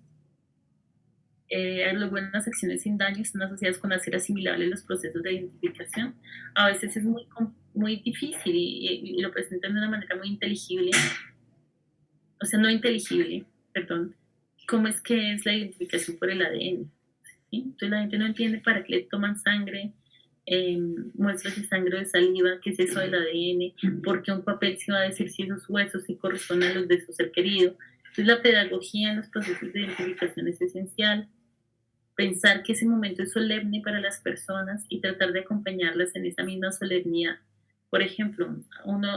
Las buenas acciones sin daño están asociadas con hacer asimilables los procesos de identificación. A veces es muy difícil y lo presentan de una manera muy inteligible, o sea, no inteligible, perdón, cómo es que es la identificación por el ADN. ¿Sí? Entonces la gente no entiende para qué le toman sangre, muestras de sangre o de saliva, qué es eso del ADN, por qué un papel se va a decir si esos huesos sí corresponden a los de su ser querido. Entonces la pedagogía en los procesos de identificación es esencial. Pensar que ese momento es solemne para las personas y tratar de acompañarlas en esa misma solemnidad. Por ejemplo,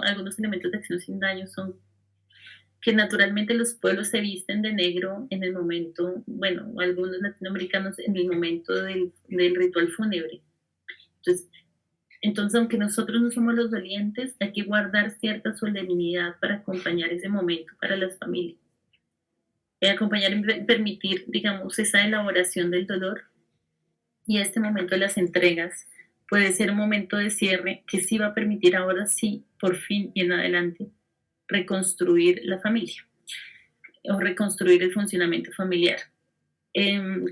algunos elementos de acción sin daño son que naturalmente los pueblos se visten de negro en el momento, bueno, algunos latinoamericanos en el momento del ritual fúnebre. Entonces, aunque nosotros no somos los dolientes, hay que guardar cierta solemnidad para acompañar ese momento para las familias. Acompañar y permitir, digamos, esa elaboración del dolor y este momento de las entregas puede ser un momento de cierre que sí va a permitir ahora sí, por fin y en adelante, reconstruir la familia o reconstruir el funcionamiento familiar.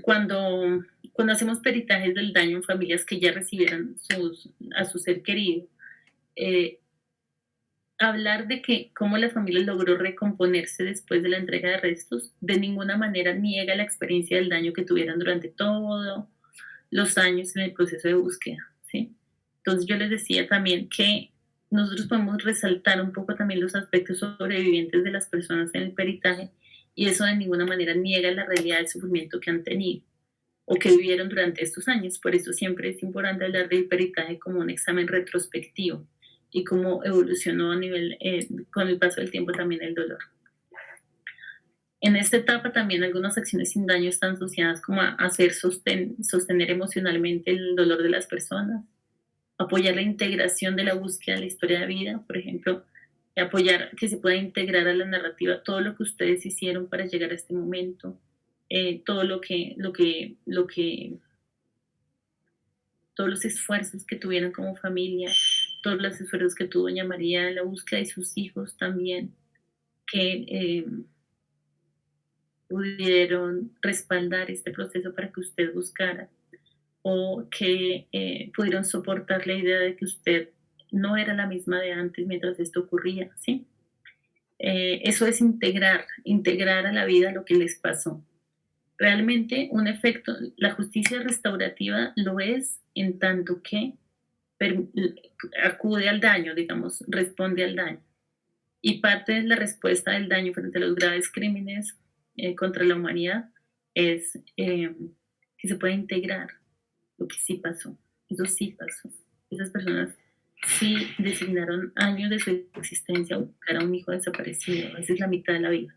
Cuando hacemos peritajes del daño en familias que ya recibieron a su ser querido, eh, hablar de que cómo la familia logró recomponerse después de la entrega de restos de ninguna manera niega la experiencia del daño que tuvieron durante todos los años en el proceso de búsqueda, ¿sí? Entonces yo les decía también que nosotros podemos resaltar un poco también los aspectos sobrevivientes de las personas en el peritaje y eso de ninguna manera niega la realidad del sufrimiento que han tenido o que vivieron durante estos años. Por eso siempre es importante hablar del peritaje como un examen retrospectivo y cómo evolucionó con el paso del tiempo también el dolor. En esta etapa también algunas acciones sin daño están asociadas como a hacer sostener emocionalmente el dolor de las personas, apoyar la integración de la búsqueda de la historia de vida, por ejemplo, apoyar que se pueda integrar a la narrativa todo lo que ustedes hicieron para llegar a este momento, todos los esfuerzos que tuvieron como familia, todos los esfuerzos que tuvo doña María en la búsqueda y sus hijos también, que pudieron respaldar este proceso para que usted buscara o que pudieron soportar la idea de que usted no era la misma de antes mientras esto ocurría, ¿sí? Eso es integrar a la vida lo que les pasó. Realmente un efecto, la justicia restaurativa lo es en tanto que per- acude al daño, digamos, responde al daño. Y parte de la respuesta del daño frente a los graves crímenes contra la humanidad es que se puede integrar lo que sí pasó. Eso sí pasó. Esas personas sí designaron años de su existencia a buscar a un hijo desaparecido, a veces la mitad de la vida.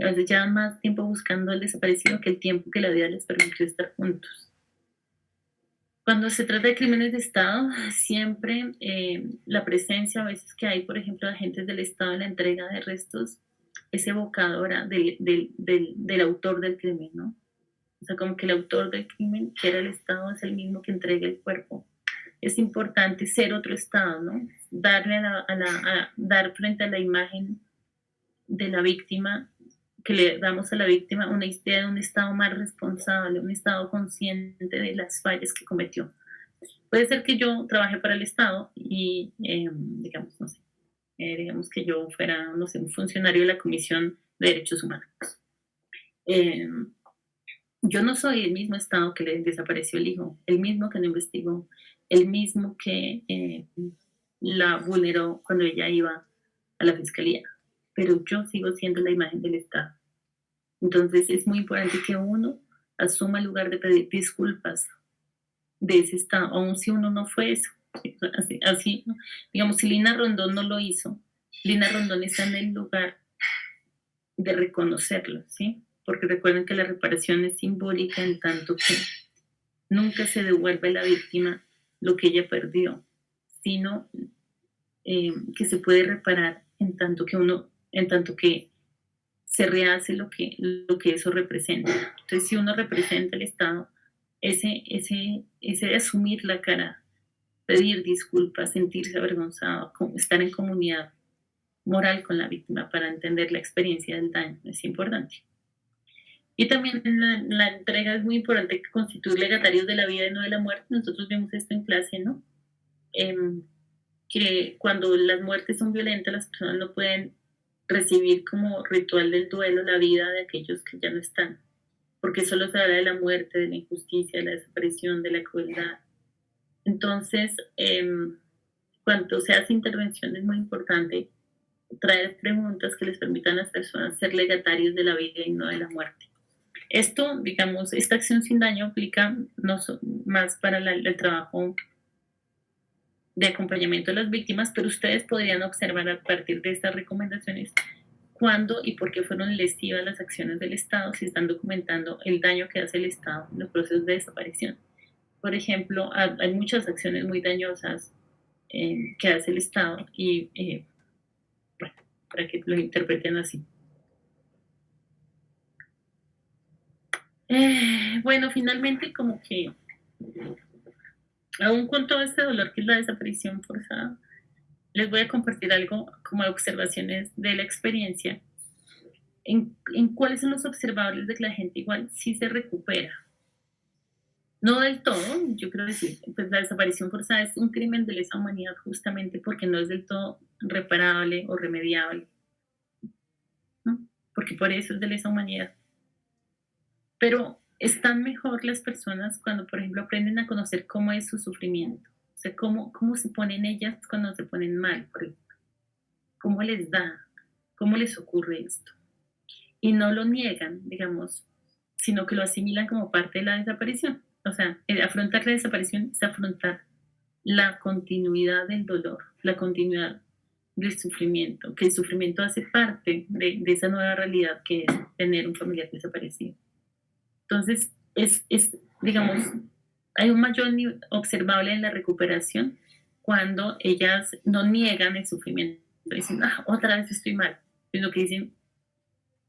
A veces llevan más tiempo buscando al desaparecido que el tiempo que la vida les permitió estar juntos. Cuando se trata de crímenes de Estado, siempre la presencia a veces que hay, por ejemplo, de agentes del Estado en la entrega de restos es evocadora del autor del crimen, ¿no? O sea, como que el autor del crimen, que era el Estado, es el mismo que entrega el cuerpo. Es importante ser otro Estado, ¿no? Darle dar frente a la imagen de la víctima, que le damos a la víctima una idea de un Estado más responsable, un Estado consciente de las fallas que cometió. Puede ser que yo trabaje para el Estado y, digamos, no sé, digamos que yo fuera, no sé, un funcionario de la Comisión de Derechos Humanos. Eh, yo no soy el mismo Estado que le desapareció el hijo, el mismo que lo investigó, el mismo que la vulneró cuando ella iba a la fiscalía, pero yo sigo siendo la imagen del Estado. Entonces es muy importante que uno asuma el lugar de pedir disculpas de ese Estado, aun si uno no fue eso. Así, digamos, si Lina Rondón no lo hizo, Lina Rondón está en el lugar de reconocerlo, ¿sí? Porque recuerden que la reparación es simbólica en tanto que nunca se devuelve a la víctima lo que ella perdió, sino que se puede reparar en tanto que se rehace lo que eso representa. Entonces, si uno representa el Estado, ese de asumir la cara, pedir disculpas, sentirse avergonzado, estar en comunidad moral con la víctima para entender la experiencia del daño, es importante. Y también en la entrega es muy importante constituir legatarios de la vida y no de la muerte. Nosotros vemos esto en clase, ¿no? Que cuando las muertes son violentas, las personas no pueden recibir como ritual del duelo la vida de aquellos que ya no están, porque solo se habla de la muerte, de la injusticia, de la desaparición, de la crueldad. Entonces, cuando se hace intervención es muy importante traer preguntas que les permitan a las personas ser legatarios de la vida y no de la muerte. Esto, digamos, esta acción sin daño aplica no más para el trabajo de acompañamiento de las víctimas, pero ustedes podrían observar a partir de estas recomendaciones cuándo y por qué fueron lesivas las acciones del Estado, si están documentando el daño que hace el Estado en los procesos de desaparición. Por ejemplo, hay muchas acciones muy dañosas que hace el Estado y bueno, para que lo interpreten así. Bueno, finalmente como que aún con todo este dolor que es la desaparición forzada, les voy a compartir algo como observaciones de la experiencia en cuáles son los observables de que la gente igual sí se recupera. No del todo, yo creo que sí, pues la desaparición forzada es un crimen de lesa humanidad justamente porque no es del todo reparable o remediable, ¿no? Porque por eso es de lesa humanidad. Pero están mejor las personas cuando, por ejemplo, aprenden a conocer cómo es su sufrimiento, o sea, cómo se ponen ellas cuando se ponen mal, por ejemplo, cómo les da, cómo les ocurre esto. Y no lo niegan, digamos, sino que lo asimilan como parte de la desaparición. O sea, afrontar la desaparición es afrontar la continuidad del dolor, la continuidad del sufrimiento, que el sufrimiento hace parte de esa nueva realidad que es tener un familiar desaparecido. Entonces, digamos, hay un mayor nivel observable en la recuperación cuando ellas no niegan el sufrimiento, dicen, otra vez estoy mal, sino que dicen,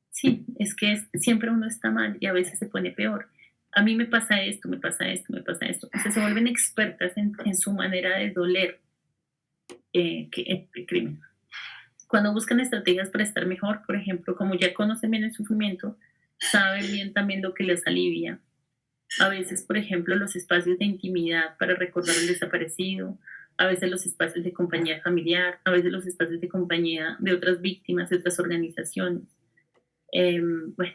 sí, es que siempre uno está mal y a veces se pone peor. A mí me pasa esto, me pasa esto, me pasa esto. O sea, se vuelven expertas en su manera de doler que el crimen. Cuando buscan estrategias para estar mejor, por ejemplo, como ya conocen bien el sufrimiento, saben bien también lo que les alivia. A veces, por ejemplo, los espacios de intimidad para recordar al desaparecido, a veces los espacios de compañía familiar, a veces los espacios de compañía de otras víctimas, de otras organizaciones. Bueno,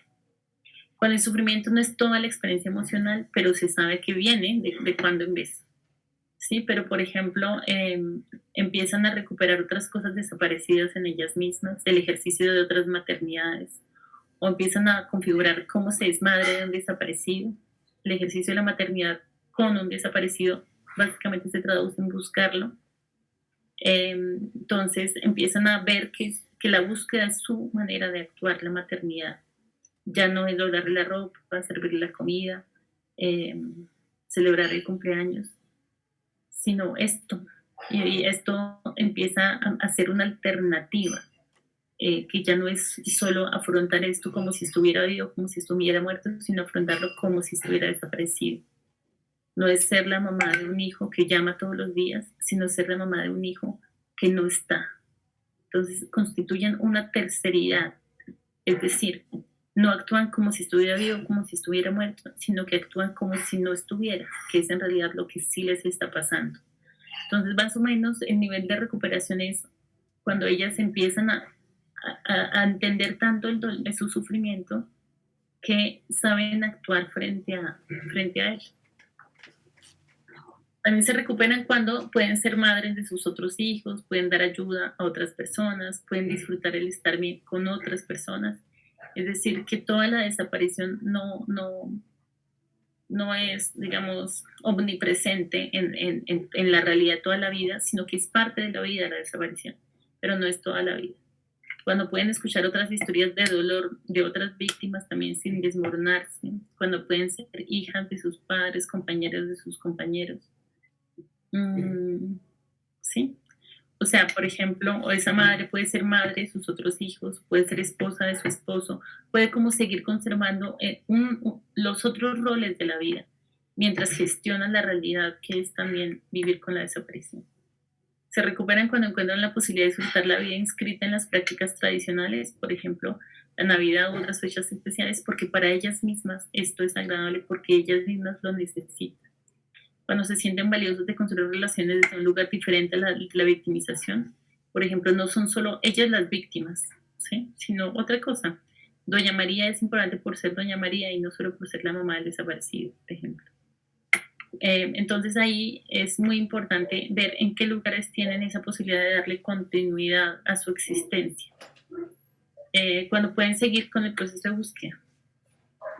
con el sufrimiento no es toda la experiencia emocional, pero se sabe que viene de cuando en vez. Sí, pero por ejemplo, empiezan a recuperar otras cosas desaparecidas en ellas mismas, el ejercicio de otras maternidades, o empiezan a configurar cómo se es madre de un desaparecido. El ejercicio de la maternidad con un desaparecido básicamente se traduce en buscarlo. Entonces empiezan a ver que la búsqueda es su manera de actuar, la maternidad. Ya no es lograrle la ropa, servirle la comida, celebrar el cumpleaños, sino esto. Y esto empieza a ser una alternativa, que ya no es solo afrontar esto como si estuviera vivo, como si estuviera muerto, sino afrontarlo como si estuviera desaparecido. No es ser la mamá de un hijo que llama todos los días, sino ser la mamá de un hijo que no está. Entonces constituyen una terceridad, es decir, no actúan como si estuviera vivo, como si estuviera muerto, sino que actúan como si no estuviera, que es en realidad lo que sí les está pasando. Entonces, más o menos, el nivel de recuperación es cuando ellas empiezan a entender tanto de su sufrimiento que saben actuar frente a él. También se recuperan cuando pueden ser madres de sus otros hijos, pueden dar ayuda a otras personas, pueden disfrutar el estar bien con otras personas. Es decir, que toda la desaparición no es, digamos, omnipresente en la realidad toda la vida, sino que es parte de la vida la desaparición, pero no es toda la vida. Cuando pueden escuchar otras historias de dolor de otras víctimas también sin desmoronarse, cuando pueden ser hijas de sus padres, compañeras de sus compañeros. Sí. O sea, por ejemplo, esa madre puede ser madre de sus otros hijos, puede ser esposa de su esposo, puede como seguir conservando los otros roles de la vida, mientras gestionan la realidad que es también vivir con la desaparición. Se recuperan cuando encuentran la posibilidad de disfrutar la vida inscrita en las prácticas tradicionales, por ejemplo, la Navidad u otras fechas especiales, porque para ellas mismas esto es agradable, porque ellas mismas lo necesitan. Cuando se sienten valiosos de construir relaciones desde un lugar diferente a la victimización. Por ejemplo, no son solo ellas las víctimas, ¿sí? Sino otra cosa. Doña María es importante por ser Doña María y no solo por ser la mamá del desaparecido, por ejemplo. Entonces ahí es muy importante ver en qué lugares tienen esa posibilidad de darle continuidad a su existencia. Cuando pueden seguir con el proceso de búsqueda.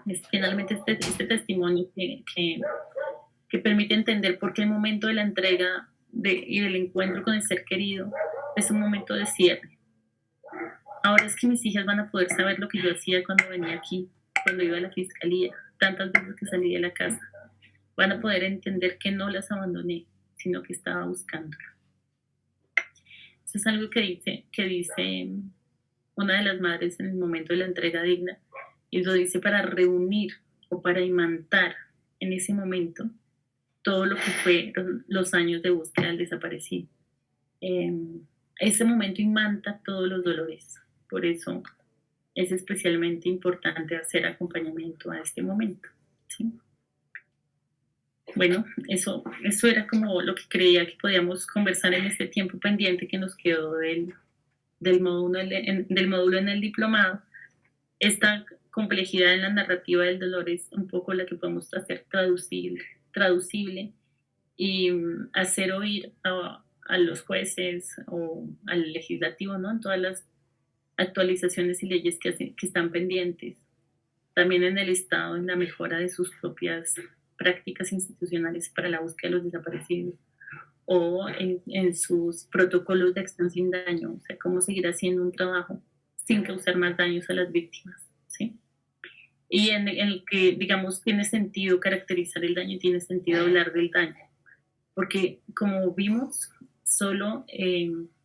Es finalmente este testimonio que permite entender por qué el momento de la entrega y del encuentro con el ser querido es un momento de cierre. Ahora es que mis hijas van a poder saber lo que yo hacía cuando venía aquí, cuando iba a la fiscalía, tantas veces que salí de la casa. Van a poder entender que no las abandoné, sino que estaba buscándola. Eso es algo que dice una de las madres en el momento de la entrega digna, y lo dice para reunir o para imantar en ese momento todo lo que fue los años de búsqueda del desaparecido. Ese momento imanta todos los dolores, por eso es especialmente importante hacer acompañamiento a este momento, ¿sí? Bueno, eso era como lo que creía que podíamos conversar en este tiempo pendiente que nos quedó del módulo en el diplomado. Esta complejidad en la narrativa del dolor es un poco la que podemos hacer traducible y hacer oír a los jueces o al legislativo, ¿no? En todas las actualizaciones y leyes que están pendientes. También en el Estado, en la mejora de sus propias prácticas institucionales para la búsqueda de los desaparecidos o en sus protocolos de acción sin daño, o sea, cómo seguir haciendo un trabajo sin causar más daños a las víctimas, ¿sí? Y en el que, digamos, tiene sentido caracterizar el daño y tiene sentido hablar del daño, porque como vimos, solo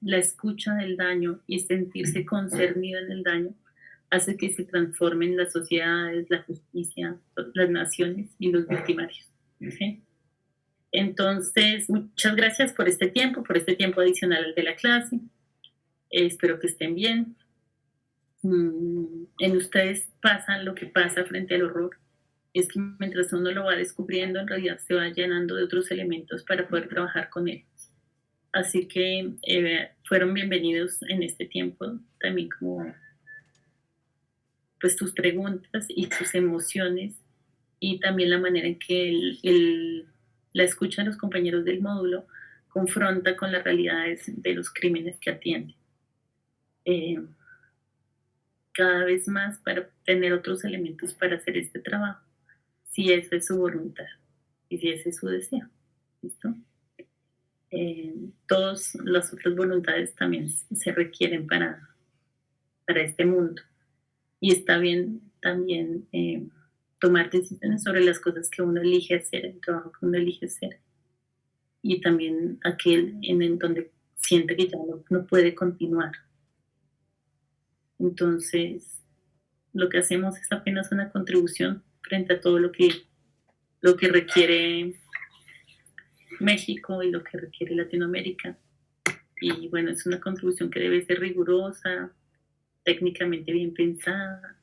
la escucha del daño y sentirse concernido en el daño hace que se transformen las sociedades, la justicia, las naciones y los victimarios, ¿sí? Entonces, muchas gracias por este tiempo adicional de la clase. Espero que estén bien. En ustedes pasa lo que pasa frente al horror. Es que mientras uno lo va descubriendo, en realidad se va llenando de otros elementos para poder trabajar con él. Así que fueron bienvenidos en este tiempo, también como pues tus preguntas y tus emociones y también la manera en que la escucha de los compañeros del módulo confronta con las realidades de los crímenes que atiende. Eh, Cada vez más para tener otros elementos para hacer este trabajo, si esa es su voluntad y si ese es su deseo. ¿Listo? Todas las otras voluntades también se requieren para este mundo. Y está bien también tomar decisiones sobre las cosas que uno elige hacer, el trabajo que uno elige hacer. Y también aquel en el donde siente que ya no puede continuar. Entonces, lo que hacemos es apenas una contribución frente a todo lo que requiere México y lo que requiere Latinoamérica. Y bueno, es una contribución que debe ser rigurosa, técnicamente bien pensada,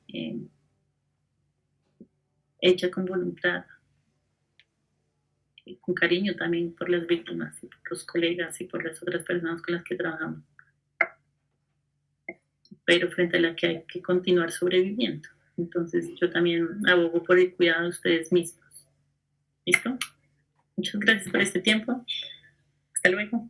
hecha con voluntad, con cariño también por las víctimas y por los colegas y por las otras personas con las que trabajamos, pero frente a la que hay que continuar sobreviviendo. Entonces yo también abogo por el cuidado de ustedes mismos. ¿Listo? Muchas gracias por este tiempo. Hasta luego.